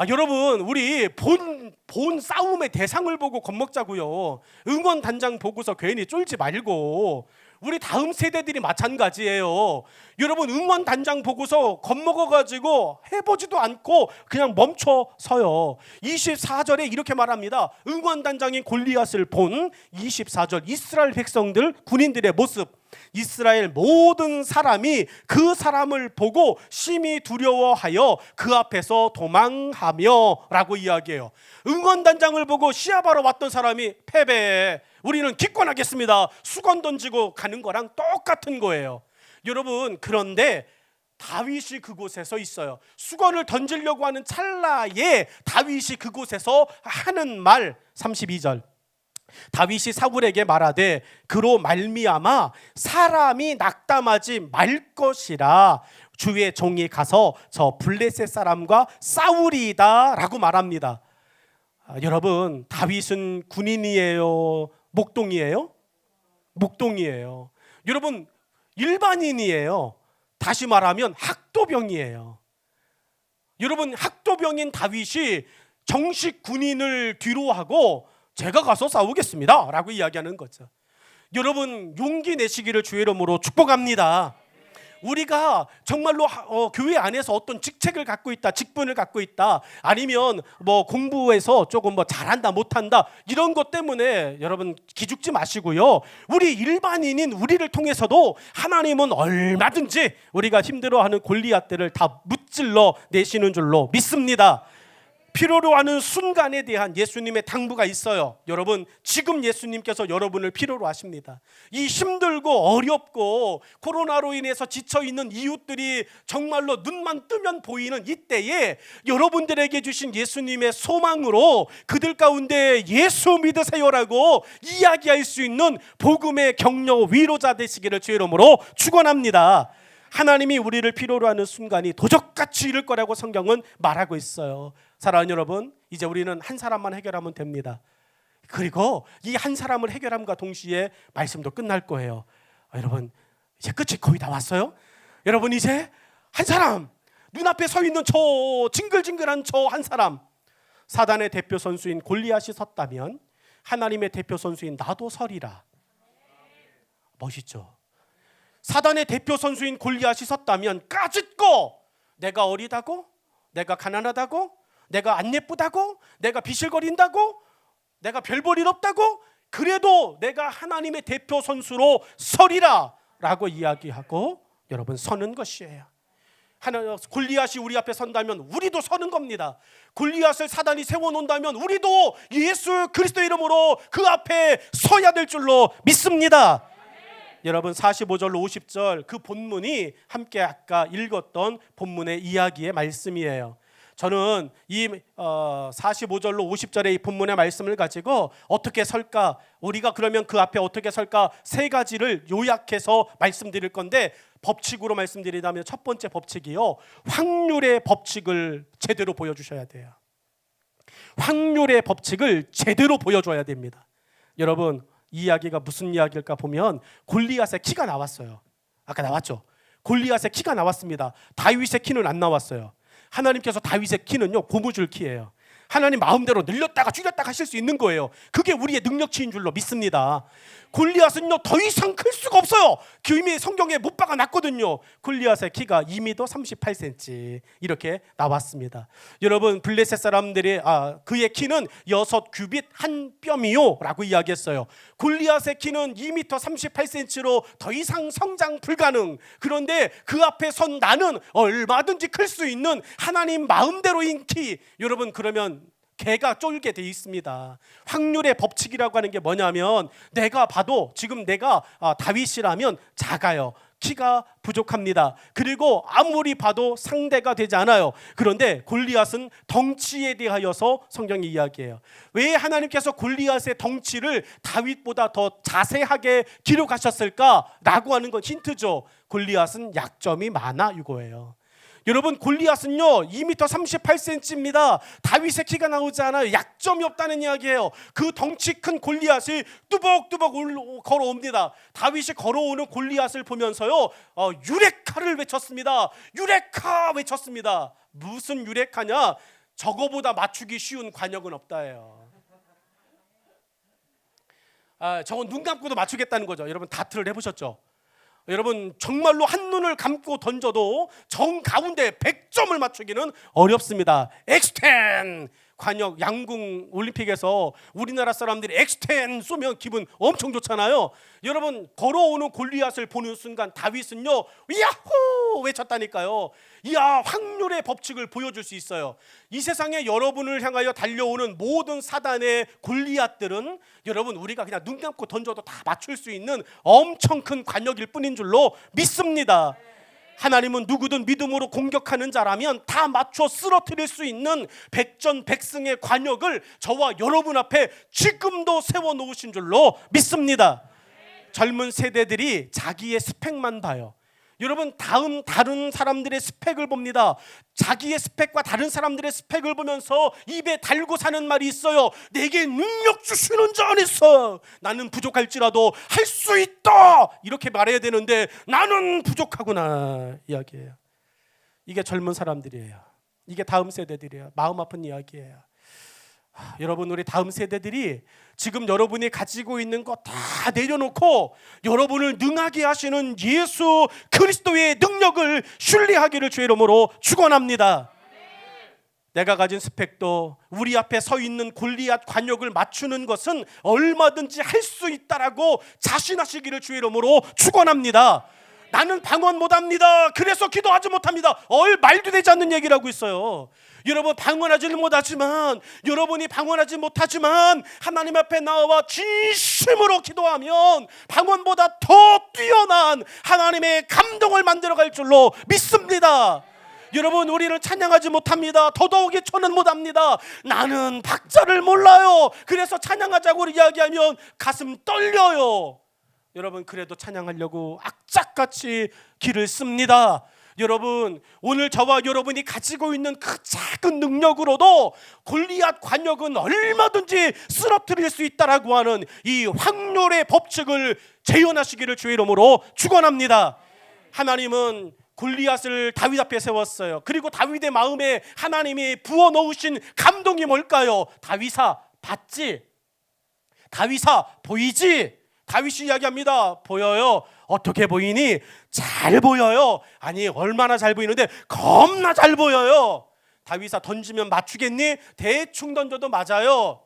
여러분 우리 본 싸움의 대상을 보고 겁먹자고요. 응원단장 보고서 괜히 쫄지 말고. 우리 다음 세대들이 마찬가지예요. 여러분 응원단장 보고서 겁먹어가지고 해보지도 않고 그냥 멈춰서요. 24절에 이렇게 말합니다. 응원단장인 골리앗을 본 24절 이스라엘 백성들 군인들의 모습. 이스라엘 모든 사람이 그 사람을 보고 심히 두려워하여 그 앞에서 도망하며 라고 이야기해요. 응원단장을 보고 시합하러 왔던 사람이 패배, 우리는 기권하겠습니다, 수건 던지고 가는 거랑 똑같은 거예요. 여러분 그런데 다윗이 그곳에서 있어요. 수건을 던지려고 하는 찰나에 다윗이 그곳에서 하는 말 32절 다윗이 사울에게 말하되 그로 말미암아 사람이 낙담하지 말 것이라 주의 종이 가서 저 블레셋 사람과 싸우리이다 라고 말합니다. 여러분 다윗은 군인이에요? 목동이에요? 목동이에요. 여러분 일반인이에요. 다시 말하면 학도병이에요. 여러분 학도병인 다윗이 정식 군인을 뒤로하고 제가 가서 싸우겠습니다 라고 이야기하는 거죠. 여러분 용기 내시기를 주의 이름으로 축복합니다. 우리가 정말로 교회 안에서 어떤 직책을 갖고 있다, 직분을 갖고 있다, 아니면 뭐 공부에서 조금 뭐 잘한다 못한다 이런 것 때문에 여러분 기죽지 마시고요. 우리 일반인인 우리를 통해서도 하나님은 얼마든지 우리가 힘들어하는 골리앗들을 다 무찔러 내시는 줄로 믿습니다. 필요로 하는 순간에 대한 예수님의 당부가 있어요. 여러분 지금 예수님께서 여러분을 필요로 하십니다. 이 힘들고 어렵고 코로나로 인해서 지쳐있는 이웃들이 정말로 눈만 뜨면 보이는 이때에 여러분들에게 주신 예수님의 소망으로 그들 가운데 예수 믿으세요라고 이야기할 수 있는 복음의 격려 위로자 되시기를 주의 이름으로 축원합니다. 하나님이 우리를 필요로 하는 순간이 도적같이 이를 거라고 성경은 말하고 있어요. 사랑하는 여러분, 이제 우리는 한 사람만 해결하면 됩니다. 그리고 이 한 사람을 해결함과 동시에 말씀도 끝날 거예요. 여러분 이제 끝이 거의 다 왔어요. 여러분 이제 한 사람, 눈앞에 서 있는 저 징글징글한 저 한 사람, 사단의 대표 선수인 골리앗이 섰다면 하나님의 대표 선수인 나도 서리라. 멋있죠? 사단의 대표 선수인 골리앗이 섰다면 까짓거 내가 어리다고? 내가 가난하다고? 내가 안 예쁘다고? 내가 비실거린다고? 내가 별 볼 일 없다고? 그래도 내가 하나님의 대표 선수로 서리라 라고 이야기하고 여러분 서는 것이에요. 골리앗이 우리 앞에 선다면 우리도 서는 겁니다. 골리앗을 사단이 세워놓는다면 우리도 예수 그리스도 이름으로 그 앞에 서야 될 줄로 믿습니다. 여러분 45절로 50절 그 본문이 함께 아까 읽었던 본문의 이야기의 말씀이에요. 저는 이 45절로 50절의 이 본문의 말씀을 가지고 어떻게 설까, 우리가 그러면 그 앞에 어떻게 설까, 세 가지를 요약해서 말씀드릴 건데, 법칙으로 말씀드리자면 첫 번째 법칙이요, 확률의 법칙을 제대로 보여주셔야 돼요. 확률의 법칙을 제대로 보여줘야 됩니다. 여러분, 이 이야기가 무슨 이야기일까 보면 골리앗의 키가 나왔어요. 아까 나왔죠. 골리앗의 키가 나왔습니다. 다윗의 키는 안 나왔어요. 하나님께서 다윗의 키는요, 고무줄 키예요. 하나님 마음대로 늘렸다가 줄였다가 하실 수 있는 거예요. 그게 우리의 능력치인 줄로 믿습니다. 골리앗은요, 더 이상 클 수가 없어요. 이미 성경에 못 박아놨거든요. 골리앗의 키가 2m 38cm 이렇게 나왔습니다. 여러분, 블레셋 사람들이 그의 키는 6규빗 한 뼘이요 라고 이야기했어요. 골리앗의 키는 2m 38cm로 더 이상 성장 불가능. 그런데 그 앞에 선 나는 얼마든지 클 수 있는 하나님 마음대로인 키. 여러분, 그러면 개가 쫄게 돼 있습니다. 확률의 법칙이라고 하는 게 뭐냐면, 내가 봐도 지금 내가 다윗이라면 작아요. 키가 부족합니다. 그리고 아무리 봐도 상대가 되지 않아요. 그런데 골리앗은 덩치에 대하여서 성경이 이야기해요. 왜 하나님께서 골리앗의 덩치를 다윗보다 더 자세하게 기록하셨을까라고 하는 건 힌트죠. 골리앗은 약점이 많아, 이거예요. 여러분, 골리앗은요 2m 38cm입니다. 다윗의 키가 나오지 않아요. 약점이 없다는 이야기예요. 그 덩치 큰 골리앗이 뚜벅뚜벅 걸어옵니다. 다윗이 걸어오는 골리앗을 보면서요 유레카를 외쳤습니다. 유레카 외쳤습니다. 무슨 유레카냐? 저거보다 맞추기 쉬운 관역은 없다예요. 저건 눈 감고도 맞추겠다는 거죠. 여러분, 다트를 해보셨죠? 여러분, 정말로 한눈을 감고 던져도 정 가운데 100점을 맞추기는 어렵습니다. X10 관역 양궁 올림픽에서 우리나라 사람들이 X10 쏘면 기분 엄청 좋잖아요. 여러분, 걸어오는 골리앗을 보는 순간 다윗은요 야호 외쳤다니까요. 이야, 확률의 법칙을 보여줄 수 있어요. 이 세상에 여러분을 향하여 달려오는 모든 사단의 골리앗들은 여러분, 우리가 그냥 눈 감고 던져도 다 맞출 수 있는 엄청 큰 관역일 뿐인 줄로 믿습니다. 하나님은 누구든 믿음으로 공격하는 자라면 다 맞춰 쓰러뜨릴 수 있는 백전백승의 관역을 저와 여러분 앞에 지금도 세워놓으신 줄로 믿습니다. 젊은 세대들이 자기의 스펙만 봐요. 여러분, 다른 사람들의 스펙을 봅니다. 자기의 스펙과 다른 사람들의 스펙을 보면서 입에 달고 사는 말이 있어요. 내게 능력 주시는 자 안에 있어. 나는 부족할지라도 할 수 있다. 이렇게 말해야 되는데 나는 부족하구나 이야기예요. 이게 젊은 사람들이에요. 이게 다음 세대들이에요. 마음 아픈 이야기예요. 여러분, 우리 다음 세대들이 지금 여러분이 가지고 있는 거 다 내려놓고 여러분을 능하게 하시는 예수 그리스도의 능력을 신뢰하기를 주의 이름으로 축원합니다. 내가 가진 스펙도 우리 앞에 서 있는 골리앗 관역을 맞추는 것은 얼마든지 할 수 있다라고 자신하시기를 주의 이름으로 축원합니다. 나는 방언 못합니다. 그래서 기도하지 못합니다. 말도 되지 않는 얘기를 하고 있어요. 여러분, 방언하지는 못하지만, 여러분이 방언하지 못하지만 하나님 앞에 나와 진심으로 기도하면 방언보다 더 뛰어난 하나님의 감동을 만들어갈 줄로 믿습니다. 여러분, 우리는 찬양하지 못합니다. 더더욱이 저는 못합니다. 나는 박자를 몰라요. 그래서 찬양하자고 이야기하면 가슴 떨려요. 여러분, 그래도 찬양하려고 악착같이 기를 씁니다. 여러분, 오늘 저와 여러분이 가지고 있는 그 작은 능력으로도 골리앗 관역은 얼마든지 쓰러뜨릴 수 있다라고 하는 이 확률의 법칙을 재현하시기를 주의 이름으로 축원합니다. 하나님은 골리앗을 다윗 앞에 세웠어요. 그리고 다윗의 마음에 하나님이 부어 넣으신 감동이 뭘까요? 다윗아, 봤지? 다윗아, 보이지? 다윗이 이야기합니다. 보여요. 어떻게 보이니? 잘 보여요. 아니, 얼마나 잘 보이는데 겁나 잘 보여요. 다윗아, 던지면 맞추겠니? 대충 던져도 맞아요.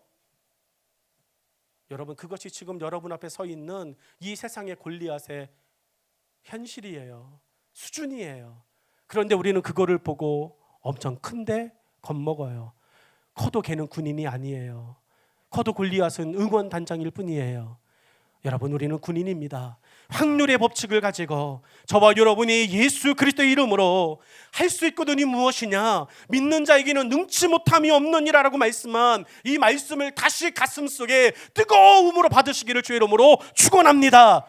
여러분, 그것이 지금 여러분 앞에 서 있는 이 세상의 골리앗의 현실이에요. 수준이에요. 그런데 우리는 그거를 보고 엄청 큰데 겁먹어요. 커도 걔는 군인이 아니에요. 커도 골리앗은 응원단장일 뿐이에요. 여러분, 우리는 군인입니다. 확률의 법칙을 가지고 저와 여러분이 예수 그리스도의 이름으로 할 수 있거든이 무엇이냐? 믿는 자에게는 능치 못함이 없느니라라고 말씀한 이 말씀을 다시 가슴속에 뜨거움으로 받으시기를 주의 이름으로 축원합니다.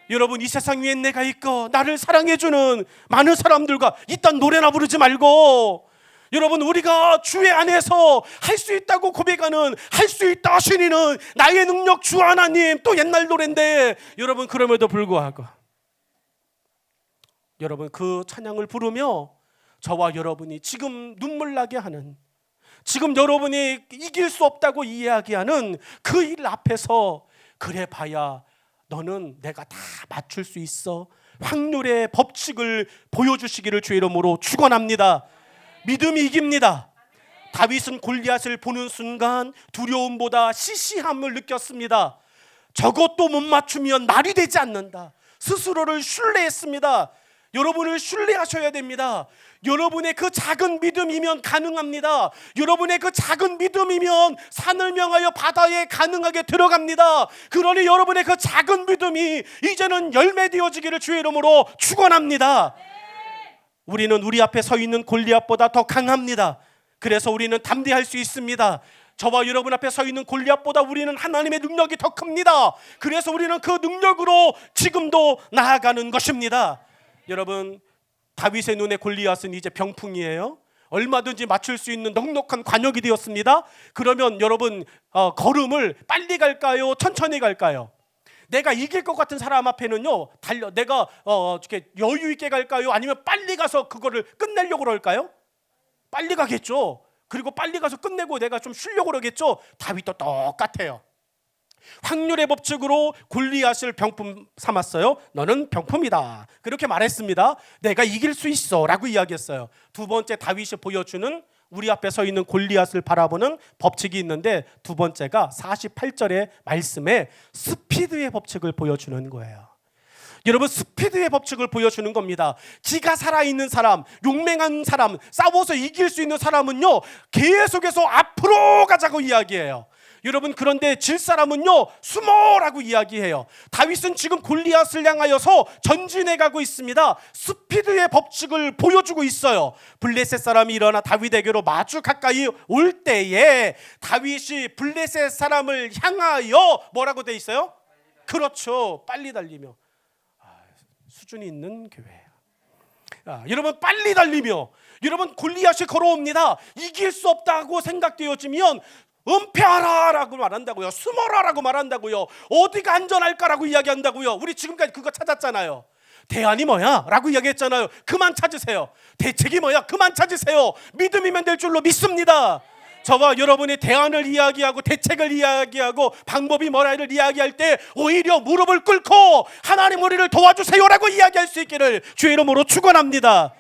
여러분, 이 세상 위에 내가 있고 나를 사랑해주는 많은 사람들과 이딴 노래나 부르지 말고, 여러분, 우리가 주의 안에서 할 수 있다고 고백하는 할 수 있다 하시니는 나의 능력 주 하나님, 또 옛날 노래인데 여러분, 그럼에도 불구하고 여러분 그 찬양을 부르며 저와 여러분이 지금 눈물 나게 하는, 지금 여러분이 이길 수 없다고 이야기하는 그 일 앞에서 그래 봐야 너는 내가 다 맞출 수 있어, 확률의 법칙을 보여주시기를 주의 이름으로 축원합니다. 믿음이 이깁니다. 다윗은 골리앗을 보는 순간 두려움보다 시시함을 느꼈습니다. 저것도 못 맞추면 말이 되지 않는다. 스스로를 신뢰했습니다. 여러분을 신뢰하셔야 됩니다. 여러분의 그 작은 믿음이면 가능합니다. 여러분의 그 작은 믿음이면 산을 명하여 바다에 가능하게 들어갑니다. 그러니 여러분의 그 작은 믿음이 이제는 열매 되어지기를 주의 이름으로 축원합니다. 우리는 우리 앞에 서 있는 골리앗보다 더 강합니다. 그래서 우리는 담대할 수 있습니다. 저와 여러분 앞에 서 있는 골리앗보다 우리는 하나님의 능력이 더 큽니다. 그래서 우리는 그 능력으로 지금도 나아가는 것입니다. 여러분, 다윗의 눈에 골리앗은 이제 병풍이에요. 얼마든지 맞출 수 있는 넉넉한 관역이 되었습니다. 그러면 여러분, 걸음을 빨리 갈까요? 천천히 갈까요? 내가 이길 것 같은 사람 앞에는요, 내가 이렇게 여유 있게 갈까요? 아니면 빨리 가서 그거를 끝내려고 그럴까요? 빨리 가겠죠. 그리고 빨리 가서 끝내고 내가 좀 쉬려고 그러겠죠. 다윗도 똑같아요. 확률의 법칙으로 골리앗을 병품 삼았어요. 너는 병품이다, 그렇게 말했습니다. 내가 이길 수 있어 라고 이야기했어요. 두 번째, 다윗이 보여주는 우리 앞에 서 있는 골리앗을 바라보는 법칙이 있는데, 두 번째가 48절의 말씀에 스피드의 법칙을 보여주는 거예요. 여러분, 스피드의 법칙을 보여주는 겁니다. 기가 살아있는 사람, 용맹한 사람, 싸워서 이길 수 있는 사람은요, 계속해서 앞으로 가자고 이야기해요. 여러분, 그런데 질 사람은요, 숨어라고 이야기해요. 다윗은 지금 골리앗을 향하여서 전진해 가고 있습니다. 스피드의 법칙을 보여주고 있어요. 블레셋 사람이 일어나 다윗에게로 마주 가까이 올 때에 다윗이 블레셋 사람을 향하여 뭐라고 돼 있어요? 그렇죠, 빨리 달리며. 수준이 있는 교회예요. 여러분, 빨리 달리며, 여러분, 골리앗이 걸어옵니다. 이길 수 없다고 생각되어지면 은폐하라 라고 말한다고요. 숨어라 라고 말한다고요. 어디가 안전할까라고 이야기한다고요. 우리 지금까지 그거 찾았잖아요. 대안이 뭐야? 라고 이야기했잖아요. 그만 찾으세요. 대책이 뭐야? 그만 찾으세요. 믿음이면 될 줄로 믿습니다. 저와 여러분이 대안을 이야기하고 대책을 이야기하고 방법이 뭐라를 이야기할 때 오히려 무릎을 꿇고 하나님 우리를 도와주세요라고 이야기할 수 있기를 주의 이름으로 축원합니다.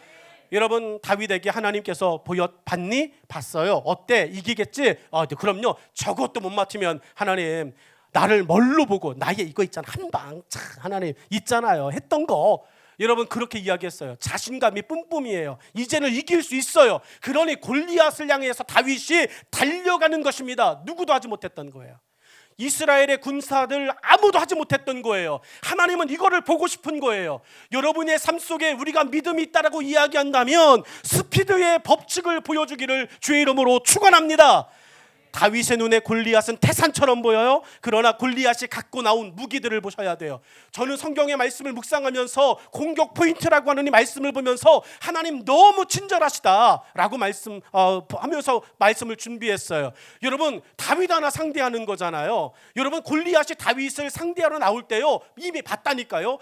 여러분, 다윗에게 하나님께서 봤니? 봤어요. 어때? 이기겠지? 그럼요. 저것도 못 맞추면 하나님 나를 뭘로 보고, 나의 이거 있잖아, 한방 하나님 있잖아요 했던 거. 여러분, 그렇게 이야기했어요. 자신감이 뿜뿜이에요. 이제는 이길 수 있어요. 그러니 골리앗을 향해서 다윗이 달려가는 것입니다. 누구도 하지 못했던 거예요. 이스라엘의 군사들 아무도 하지 못했던 거예요. 하나님은 이거를 보고 싶은 거예요. 여러분의 삶 속에 우리가 믿음이 있다라고 이야기한다면 스피드의 법칙을 보여주기를 주의 이름으로 축원합니다. 다윗의 눈에 골리앗은 태산처럼 보여요. 그러나 골리앗이 갖고 나온 무기들을 보셔야 돼요. 저는 성경의 말씀을 묵상하면서 공격 포인트라고 하는 이 말씀을 보면서 하나님 너무 친절하시다라고 하면서 말씀을 준비했어요. 여러분, 다윗 하나 상대하는 거잖아요. 여러분, 골리앗이 다윗을 상대하러 나올 때요, 이미 봤다니까요.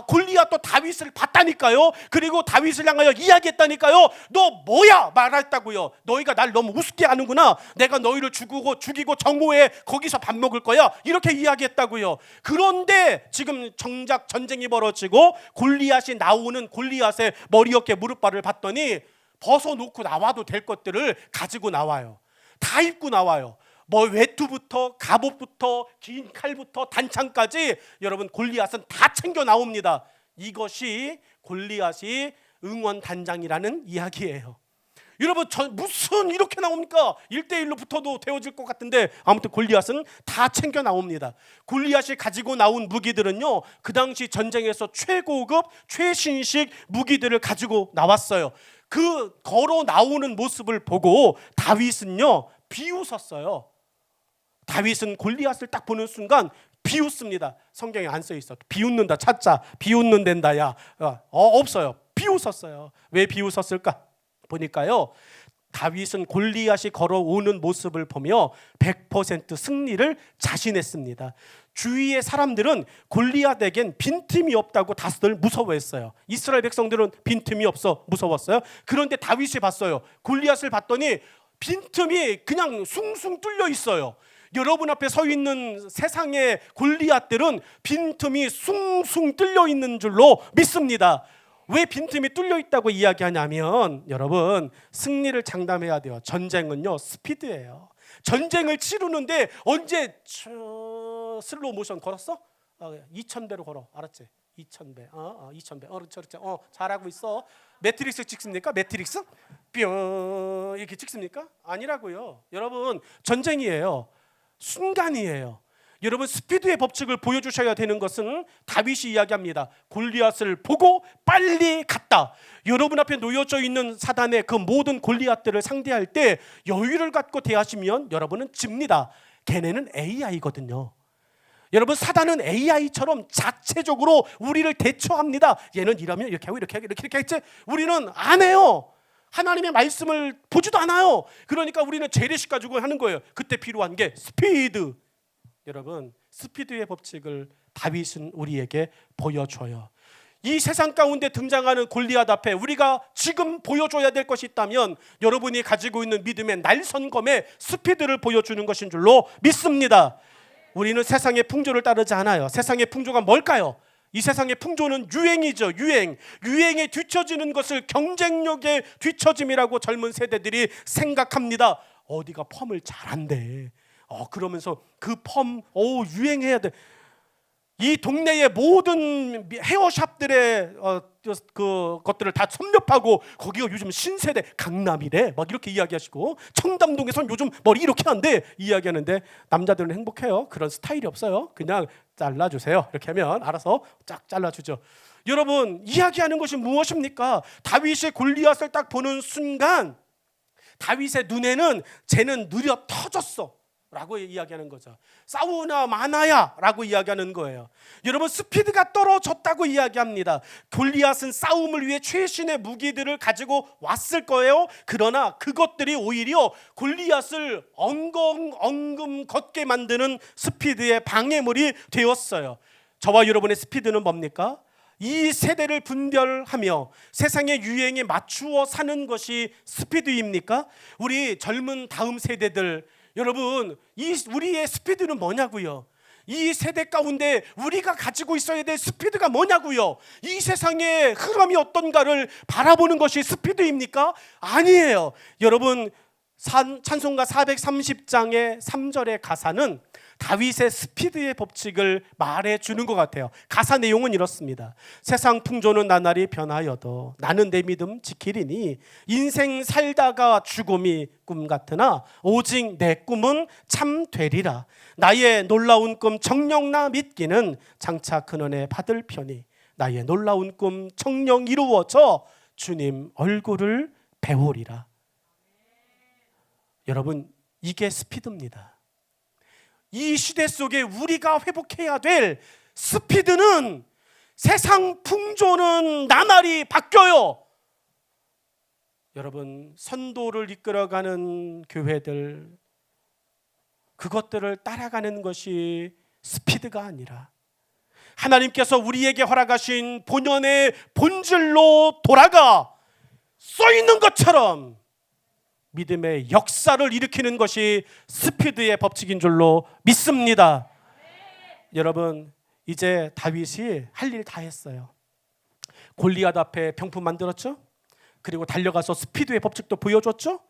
골리앗도 다윗을 봤다니까요. 그리고 다윗을 향하여 이야기했다니까요. 너 뭐야? 말했다고요. 너희가 날 너무 우습게 하는구나. 내가 너희를 죽이고 정오에 거기서 밥 먹을 거야, 이렇게 이야기했다고요. 그런데 지금 정작 전쟁이 벌어지고 골리앗이 나오는 골리앗의 머리, 어깨, 무릎발을 봤더니 벗어놓고 나와도 될 것들을 가지고 나와요. 다 입고 나와요. 뭐 외투부터 갑옷부터 긴 칼부터 단창까지 여러분, 골리앗은 다 챙겨 나옵니다. 이것이 골리앗이 응원단장이라는 이야기예요. 여러분 무슨 이렇게 나옵니까? 1대1로 붙어도 되어질 것 같은데 아무튼 골리앗은 다 챙겨 나옵니다. 골리앗이 가지고 나온 무기들은요, 그 당시 전쟁에서 최고급 최신식 무기들을 가지고 나왔어요. 그 걸어 나오는 모습을 보고 다윗은요 비웃었어요. 다윗은 골리앗을 딱 보는 순간 비웃습니다. 성경에 안 써 있어. 비웃는다 찾자. 비웃는 된다야. 없어요. 비웃었어요. 왜 비웃었을까? 보니까요, 다윗은 골리앗이 걸어오는 모습을 보며 100% 승리를 자신했습니다. 주위의 사람들은 골리앗에겐 빈틈이 없다고 다들 무서워했어요. 이스라엘 백성들은 빈틈이 없어 무서웠어요. 그런데 다윗이 봤어요. 골리앗을 봤더니 빈틈이 그냥 숭숭 뚫려 있어요. 여러분 앞에 서 있는 세상의 골리앗들은 빈틈이 숭숭 뚫려 있는 줄로 믿습니다. 왜 빈틈이 뚫려 있다고 이야기하냐면, 여러분 승리를 장담해야 돼요. 전쟁은요 스피드예요. 전쟁을 치르는데 언제 슬로우 모션 걸었어? 2000배로 걸어. 알았지? 2000배. 2000배. 그렇죠. 잘하고 있어. 매트릭스 찍습니까? 매트릭스? 뿅 이렇게 찍습니까? 아니라고요. 여러분 전쟁이에요. 순간이에요. 여러분 스피드의 법칙을 보여주셔야 되는 것은 다윗이 이야기합니다. 골리앗을 보고 빨리 갔다. 여러분 앞에 놓여져 있는 사단의 그 모든 골리앗들을 상대할 때 여유를 갖고 대하시면 여러분은 집니다. 걔네는 AI거든요. 여러분 사단은 AI처럼 자체적으로 우리를 대처합니다. 얘는 이러면 이렇게 하고 이렇게 했지. 우리는 안 해요. 하나님의 말씀을 보지도 않아요. 그러니까 우리는 재래식 가지고 하는 거예요. 그때 필요한 게 스피드. 여러분 스피드의 법칙을 다윗은 우리에게 보여줘요. 이 세상 가운데 등장하는 골리앗 앞에 우리가 지금 보여줘야 될 것이 있다면 여러분이 가지고 있는 믿음의 날선검의 스피드를 보여주는 것인 줄로 믿습니다. 우리는 세상의 풍조를 따르지 않아요. 세상의 풍조가 뭘까요? 이 세상의 풍조는 유행이죠. 유행에 뒤처지는 것을 경쟁력의 뒤처짐이라고 젊은 세대들이 생각합니다. 어디가 펌을 잘한대. 그러면서 그 펌 유행해야 돼. 이 동네의 모든 헤어샵들의 것들을 다 섭렵하고 거기가 요즘 신세대 강남이래 막 이렇게 이야기하시고, 청담동에선 요즘 머리 이렇게 한대 이야기하는데 남자들은 행복해요. 그런 스타일이 없어요. 그냥 잘라주세요. 이렇게 하면 알아서 쫙 잘라주죠. 여러분 이야기하는 것이 무엇입니까? 다윗이 골리앗을 딱 보는 순간 다윗의 눈에는 쟤는 느려 터졌어 라고 이야기하는 거죠. 싸우나 마나야 라고 이야기하는 거예요. 여러분 스피드가 떨어졌다고 이야기합니다. 골리앗은 싸움을 위해 최신의 무기들을 가지고 왔을 거예요. 그러나 그것들이 오히려 골리앗을 엉금 걷게 만드는 스피드의 방해물이 되었어요. 저와 여러분의 스피드는 뭡니까? 이 세대를 분별하며 세상의 유행에 맞추어 사는 것이 스피드입니까? 우리 젊은 다음 세대들, 여러분 우리의 스피드는 뭐냐고요? 이 세대 가운데 우리가 가지고 있어야 될 스피드가 뭐냐고요? 이 세상의 흐름이 어떤가를 바라보는 것이 스피드입니까? 아니에요. 여러분 찬송가 430장의 3절의 가사는 다윗의 스피드의 법칙을 말해주는 것 같아요. 가사 내용은 이렇습니다. 세상 풍조는 나날이 변하여도 나는 내 믿음 지키리니 인생 살다가 죽음이 꿈 같으나 오직 내 꿈은 참 되리라. 나의 놀라운 꿈 정녕 나 믿기는 장차 근원에 받을 편이 나의 놀라운 꿈 정녕 이루어져 주님 얼굴을 배우리라. 여러분 이게 스피드입니다. 이 시대 속에 우리가 회복해야 될 스피드는 세상 풍조는 나날이 바뀌어요. 여러분 선도를 이끌어가는 교회들, 그것들을 따라가는 것이 스피드가 아니라 하나님께서 우리에게 허락하신 본연의 본질로 돌아가 써 있는 것처럼 믿음의 역사를 일으키는 것이 스피드의 법칙인 줄로 믿습니다. 여러분 이제 다윗이 할 일 다 했어요. 골리앗 앞에 병풍 만들었죠. 그리고 달려가서 스피드의 법칙도 보여줬죠.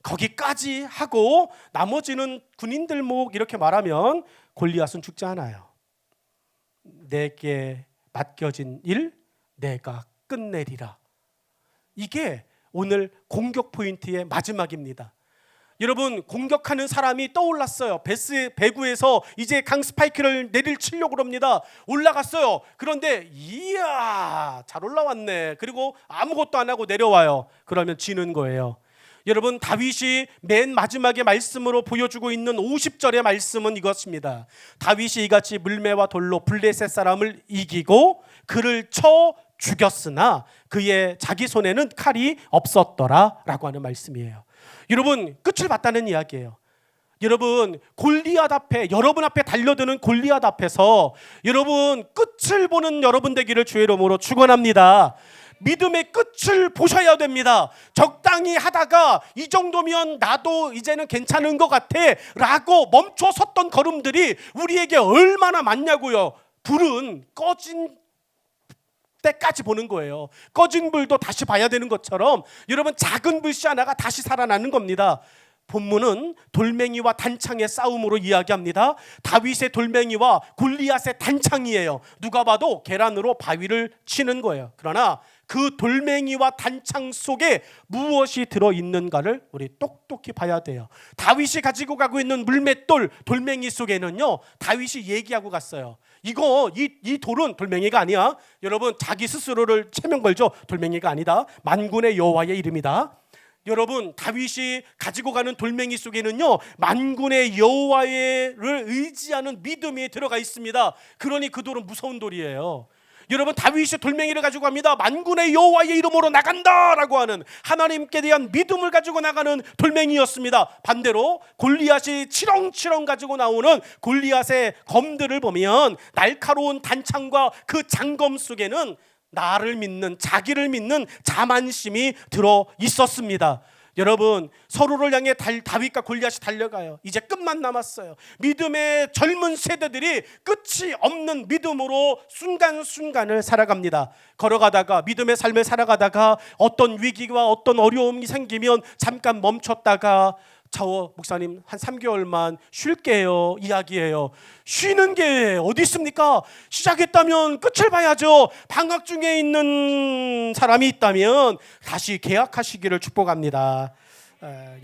거기까지 하고 나머지는 군인들 목 이렇게 말하면 골리앗은 죽지 않아요. 내게 맡겨진 일 내가 끝내리라. 이게 오늘 공격 포인트의 마지막입니다. 여러분, 공격하는 사람이 떠올랐어요. 배구에서 이제 강스파이크를 내리치려고 합니다. 올라갔어요. 그런데 이야, 잘 올라왔네. 그리고 아무것도 안 하고 내려와요. 그러면 지는 거예요. 여러분, 다윗이 맨 마지막에 말씀으로 보여주고 있는 50절의 말씀은 이것입니다. 다윗이 이같이 물매와 돌로 블레셋 사람을 이기고 그를 쳐 죽였으나 그의 자기 손에는 칼이 없었더라 라고 하는 말씀이에요. 여러분, 끝을 봤다는 이야기예요. 여러분, 골리앗 앞에, 여러분 앞에 달려드는 골리앗 앞에서 여러분 끝을 보는 여러분 되기를 주의 이름으로 축원합니다. 믿음의 끝을 보셔야 됩니다. 적당히 하다가 이 정도면 나도 이제는 괜찮은 것 같아 라고 멈춰 섰던 걸음들이 우리에게 얼마나 많냐고요. 불은 꺼진 때까지 보는 거예요. 꺼진 불도 다시 봐야 되는 것처럼 여러분, 작은 불씨 하나가 다시 살아나는 겁니다. 본문은 돌멩이와 단창의 싸움으로 이야기합니다. 다윗의 돌멩이와 골리앗의 단창이에요. 누가 봐도 계란으로 바위를 치는 거예요. 그러나 그 돌멩이와 단창 속에 무엇이 들어있는가를 우리 똑똑히 봐야 돼요. 다윗이 가지고 가고 있는 물맷돌, 돌멩이 속에는요, 다윗이 얘기하고 갔어요. 이 돌은 돌멩이가 아니야. 여러분, 자기 스스로를 체면 걸죠. 돌멩이가 아니다. 만군의 여호와의 이름이다. 여러분, 다윗이 가지고 가는 돌멩이 속에는요, 만군의 여호와를 의지하는 믿음이 들어가 있습니다. 그러니 그 돌은 무서운 돌이에요. 여러분, 다윗이 돌멩이를 가지고 갑니다. 만군의 여호와의 이름으로 나간다라고 하는 하나님께 대한 믿음을 가지고 나가는 돌멩이였습니다. 반대로 골리앗이 치렁치렁 가지고 나오는 골리앗의 검들을 보면 날카로운 단창과 그 장검 속에는 나를 믿는, 자기를 믿는 자만심이 들어 있었습니다. 여러분, 서로를 향해 다윗과 골리앗이 달려가요. 이제 끝만 남았어요. 믿음의 젊은 세대들이 끝이 없는 믿음으로 순간순간을 살아갑니다. 걸어가다가, 믿음의 삶을 살아가다가 어떤 위기와 어떤 어려움이 생기면 잠깐 멈췄다가 저 목사님 한 3개월만 쉴게요 이야기해요. 쉬는 게 어디 있습니까? 시작했다면 끝을 봐야죠. 방학 중에 있는 사람이 있다면 다시 계약하시기를 축복합니다.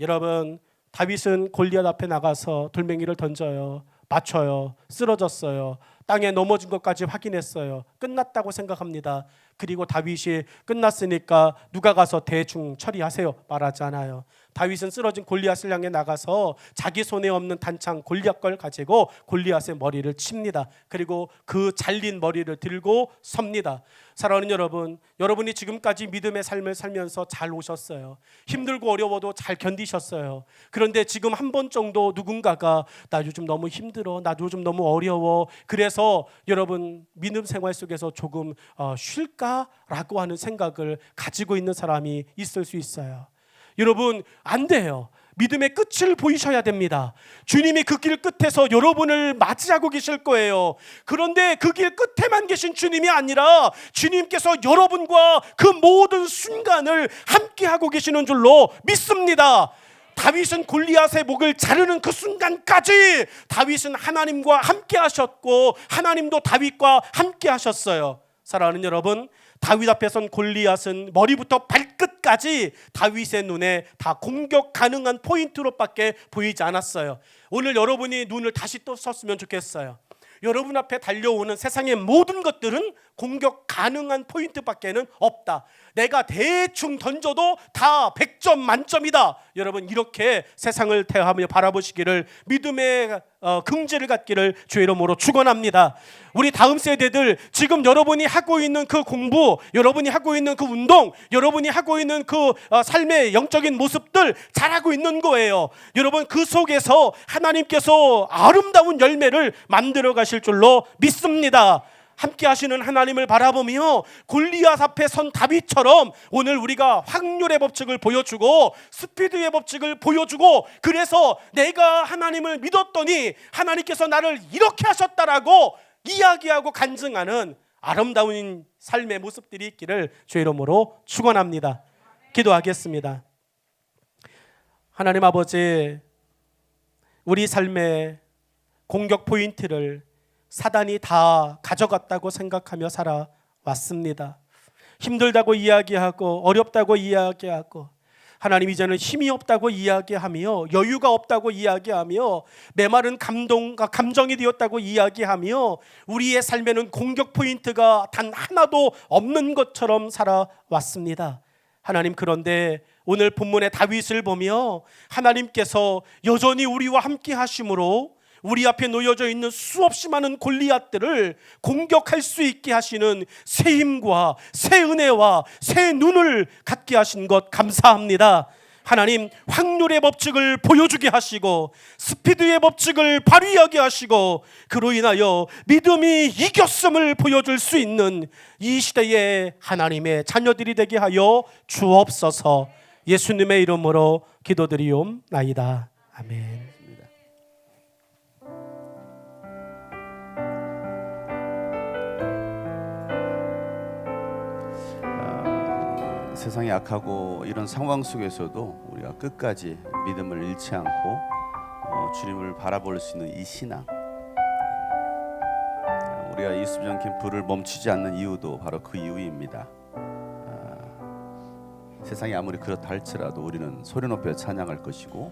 여러분, 다윗은 골리앗 앞에 나가서 돌멩이를 던져요. 맞춰요. 쓰러졌어요. 땅에 넘어진 것까지 확인했어요. 끝났다고 생각합니다. 그리고 다윗이 끝났으니까 누가 가서 대충 처리하세요 말하지 않아요. 다윗은 쓰러진 골리앗을 향해 나가서 자기 손에 없는 단창 골리앗 걸 가지고 골리앗의 머리를 칩니다. 그리고 그 잘린 머리를 들고 섭니다. 사랑하는 여러분, 여러분이 지금까지 믿음의 삶을 살면서 잘 오셨어요. 힘들고 어려워도 잘 견디셨어요. 그런데 지금 한 번 정도 누군가가 나 요즘 너무 힘들어, 나 요즘 너무 어려워, 그래서 여러분 믿음 생활 속에서 조금 쉴까라고 하는 생각을 가지고 있는 사람이 있을 수 있어요. 여러분, 안 돼요. 믿음의 끝을 보이셔야 됩니다. 주님이 그 길 끝에서 여러분을 맞이하고 계실 거예요. 그런데 그 길 끝에만 계신 주님이 아니라 주님께서 여러분과 그 모든 순간을 함께하고 계시는 줄로 믿습니다. 다윗은 골리앗의 목을 자르는 그 순간까지 다윗은 하나님과 함께 하셨고 하나님도 다윗과 함께 하셨어요. 사랑하는 여러분, 다윗 앞에 선 골리앗은 머리부터 발끝까지 다윗의 눈에 다 공격 가능한 포인트로밖에 보이지 않았어요. 오늘 여러분이 눈을 다시 또 썼으면 좋겠어요. 여러분 앞에 달려오는 세상의 모든 것들은 공격 가능한 포인트밖에는 없다. 내가 대충 던져도 다 100점 만점이다. 여러분, 이렇게 세상을 대하며 바라보시기를, 믿음의 긍지를 갖기를 주의 이름으로 축원합니다. 우리 다음 세대들, 지금 여러분이 하고 있는 그 공부, 여러분이 하고 있는 그 운동, 여러분이 하고 있는 그 삶의 영적인 모습들 잘하고 있는 거예요. 여러분, 그 속에서 하나님께서 아름다운 열매를 만들어 가실 줄로 믿습니다. 함께 하시는 하나님을 바라보며 골리앗 앞에 선 다윗처럼 오늘 우리가 확률의 법칙을 보여주고 스피드의 법칙을 보여주고, 그래서 내가 하나님을 믿었더니 하나님께서 나를 이렇게 하셨다라고 이야기하고 간증하는 아름다운 삶의 모습들이 있기를 주의 이름으로 축원합니다. 기도하겠습니다. 하나님 아버지, 우리 삶의 공격 포인트를 사단이 다 가져갔다고 생각하며 살아왔습니다. 힘들다고 이야기하고 어렵다고 이야기하고 하나님 이제는 힘이 없다고 이야기하며 여유가 없다고 이야기하며 메마른 감정이 되었다고 이야기하며 우리의 삶에는 공격 포인트가 단 하나도 없는 것처럼 살아왔습니다. 하나님, 그런데 오늘 본문의 다윗을 보며 하나님께서 여전히 우리와 함께 하심으로 우리 앞에 놓여져 있는 수없이 많은 골리앗들을 공격할 수 있게 하시는 새 힘과 새 은혜와 새 눈을 갖게 하신 것 감사합니다. 하나님, 확률의 법칙을 보여주게 하시고 스피드의 법칙을 발휘하게 하시고 그로 인하여 믿음이 이겼음을 보여줄 수 있는 이 시대의 하나님의 자녀들이 되게 하여 주옵소서. 예수님의 이름으로 기도드리옵나이다. 아멘. 세상이 악하고 이런 상황 속에서도 우리가 끝까지 믿음을 잃지 않고 주님을 바라볼 수 있는 이 신앙, 우리가 이수정 캠프를 멈추지 않는 이유도 바로 그 이유입니다. 세상이 아무리 그렇다 할지라도 우리는 소리 높여 찬양할 것이고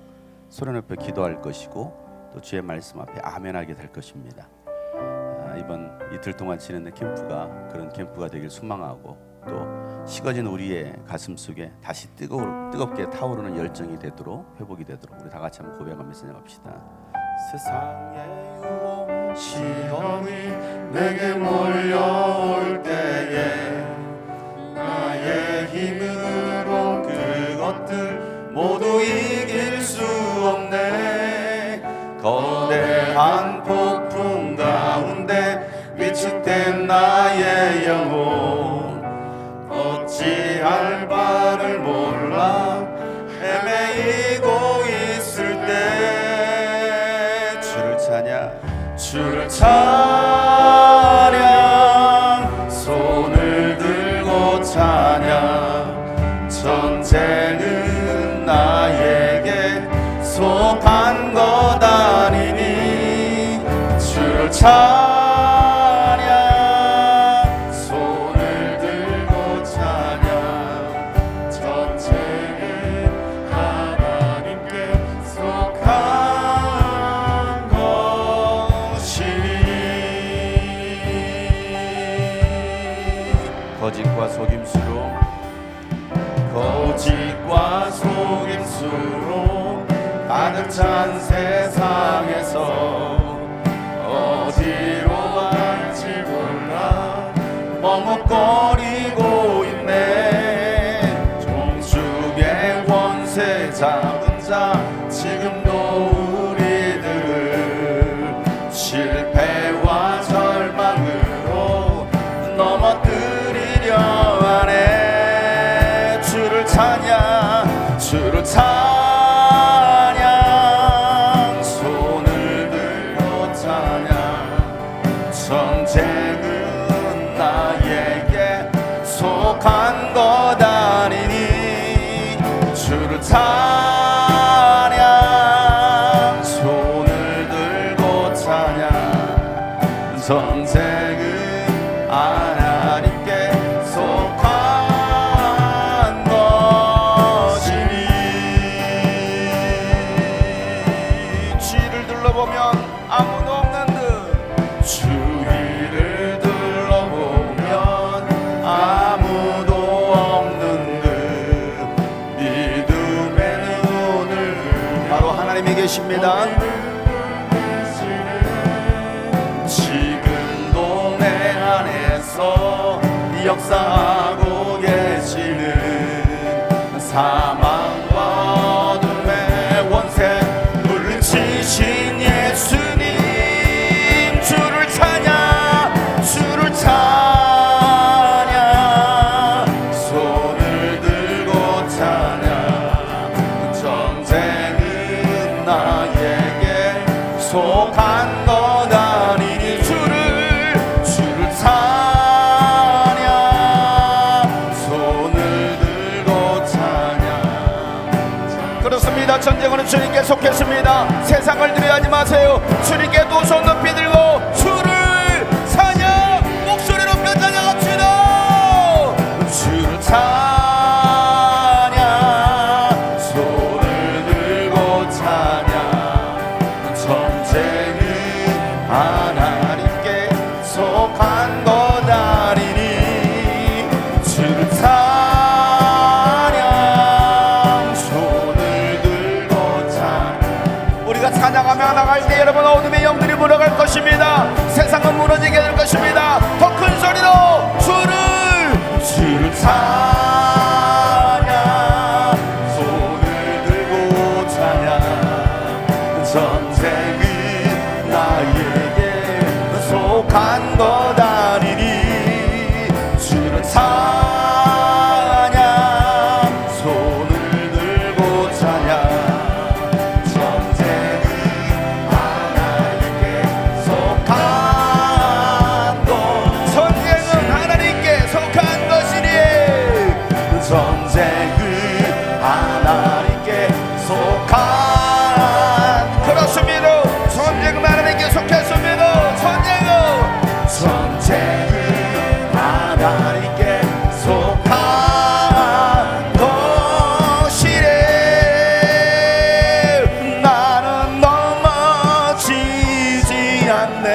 소리 높여 기도할 것이고 또 주의 말씀 앞에 아멘하게 될 것입니다. 이번 이틀 동안 진행된 캠프가 그런 캠프가 되길 소망하고 또 식어진 우리의 가슴 속에 다시 뜨겁게 타오르는 열정이 되도록, 회복이 되도록 우리 다 같이 한번 고백하면서 찬양합시다. 세상의 유혹 시험이 내게 몰려올 때에 나의 힘으로 그것들 모두 이길 수 없네. 거대한 폭풍 가운데 위축된 나의 영혼 어찌할 바를 몰라 헤매이고 있을 때 주를 찬양 손을 들고 찬양 전쟁은 나에게 속한 것 아니니 주를 찬양 거짓과 속임수로 가득 찬 세상에서 어디로 갈지 몰라 머뭇거리고 있네. 종축의 권세 잡은 자 지금도 우리들을 실패와 절망으로 넘어뜨리려 하네. 주를 찬양 손을 들고 찬양 전쟁은 나에게 속한 것 아니니 주를 찬양 손을 들고 찬양 전쟁은 하나님께 속한 아무도 없는 듯 주위를 둘러보면 아무도 없는 듯 믿음의 눈을 바로 하나님이 계십니다. 지금도 내 안에서 역사하고 계시는 사망과 어둠의 원세 물리치신 예수님 주를 찬양 손을 들고 찬양 전쟁은 나에게 속한 것 아니니 주를 찬양 손을 들고 찬양. 그렇습니다. 전쟁은 주님께 속했습니다. 세상을 두려워하지 마세요. 주님께 두 손 높이 들고 주를 찬양 목소리 높여 찬양합시다. 속한 것 아니니 주를 찬양 손을 들고 찬양. 우리가 찬양하며 나갈 때 여러분 어둠의 영들이 물러갈 것입니다. 세상은 무너지게 될 것입니다. 더 큰 소리로 주를 찬양 손을 들고 찬양. 전쟁은 나에게 속한 것 아니니 주를 찬양 손을 들고 찬양. 전쟁은 하나님께 속한 것. 전쟁은 하나님께 속한 것이니 전쟁은 하나님께 속한. 그렇습니다. 전쟁은 하나님께 속했습니다. 전쟁은 하나님께 속한 것이래. 나는 넘어지지 않네.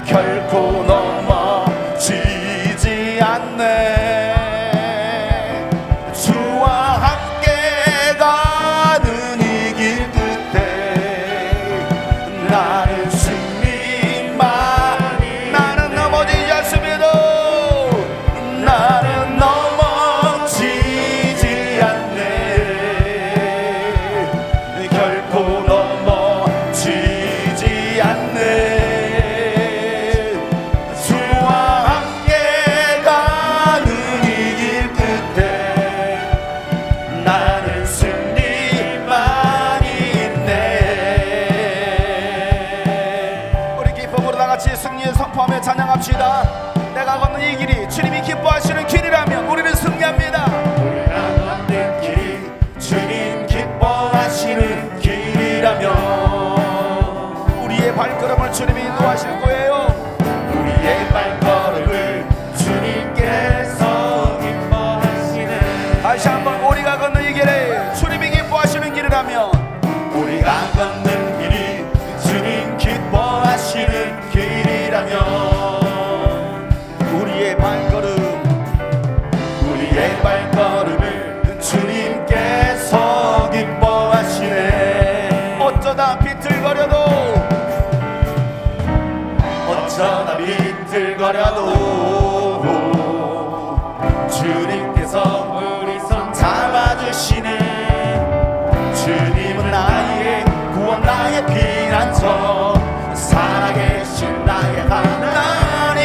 결코 넘어지지 않네. 주와 함께 가는 이 길 끝에 나는 승리만이. 나는 넘어지지 않습니다. 나는 넘어지지 않네. 결코 넘어지지 않네. 주와 함께 가는 이 길 끝에 나는 승리만이 있네. 우리 기쁨으로 다같이 승리의 선포하며 찬양합시다. 내가 걷는 이 길이 주님이 기뻐하시는 길이라면 우리는 승리합니다. 우리가 걷는 길이 주님 기뻐하시는 길이라면 우리의 발걸음을 주님이 인도하실 거예요. 우리의 발걸음을 주님께서 기뻐하시는. 다시 한번 우리가 걷는 이 길에 주님이 기뻐하시는 길이라면 우리가 걷는 길이 주님 기뻐하시는 길이라면 우리의 발걸음을 주님께서 기뻐하시네. 어쩌다 비틀거려도 주님께서 우리 손 잡아주시네. 주님은 나의 구원 나의 피난처 살아계신 나의 하나님.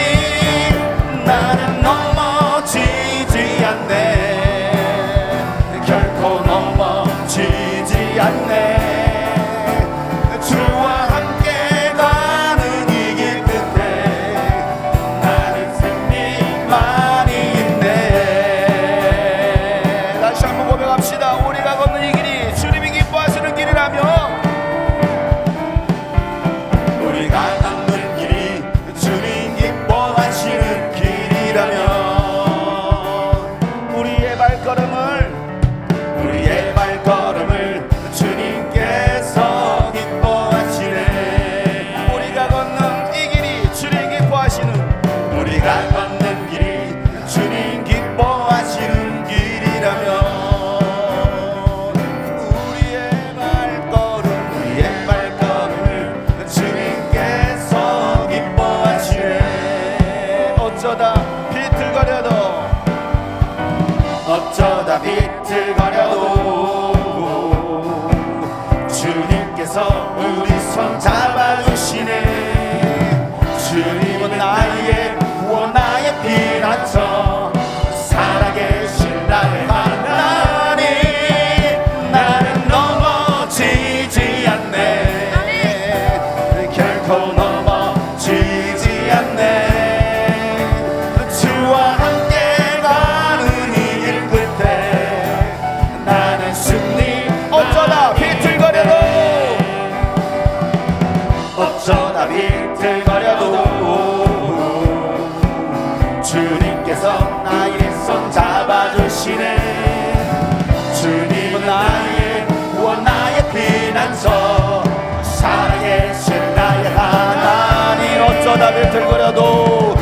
나는 넘어지지 않네. 결코 넘어지지 않네. 주와 함께 가는 이 길 끝에 나는 승리만이 있네. 다시 한번 고백합시다. 우리가 걷는 이 길이 주님이 기뻐하시는 길이라면 우리가 걷는 길이 주님 기뻐하시는 길이라면 우리의 발걸음을 주님께서 기뻐하시네. 우리가 걷는 이 길이 주님 기뻐하시는 우리가 걷는 길이 주님 기뻐하시는 길이라면 우리의 발걸음을 주님께서 기뻐하시네. 어쩌다 비틀거려도 주님께서 우리 손 잡아주시네. 주님은 나의 구원 나의 피난처 살아계신 나의 하나님. 나는 넘어지지 않네. 결코 넘어지지 않네. 주와 함께 가는 이 길 끝에 나는 승리. 어쩌다 비틀거려도 주님께서 나의 손 잡아주시네. 주님은 나의 구원 나의 피난처 살아계신 나의 하나님. 나비를 들거려도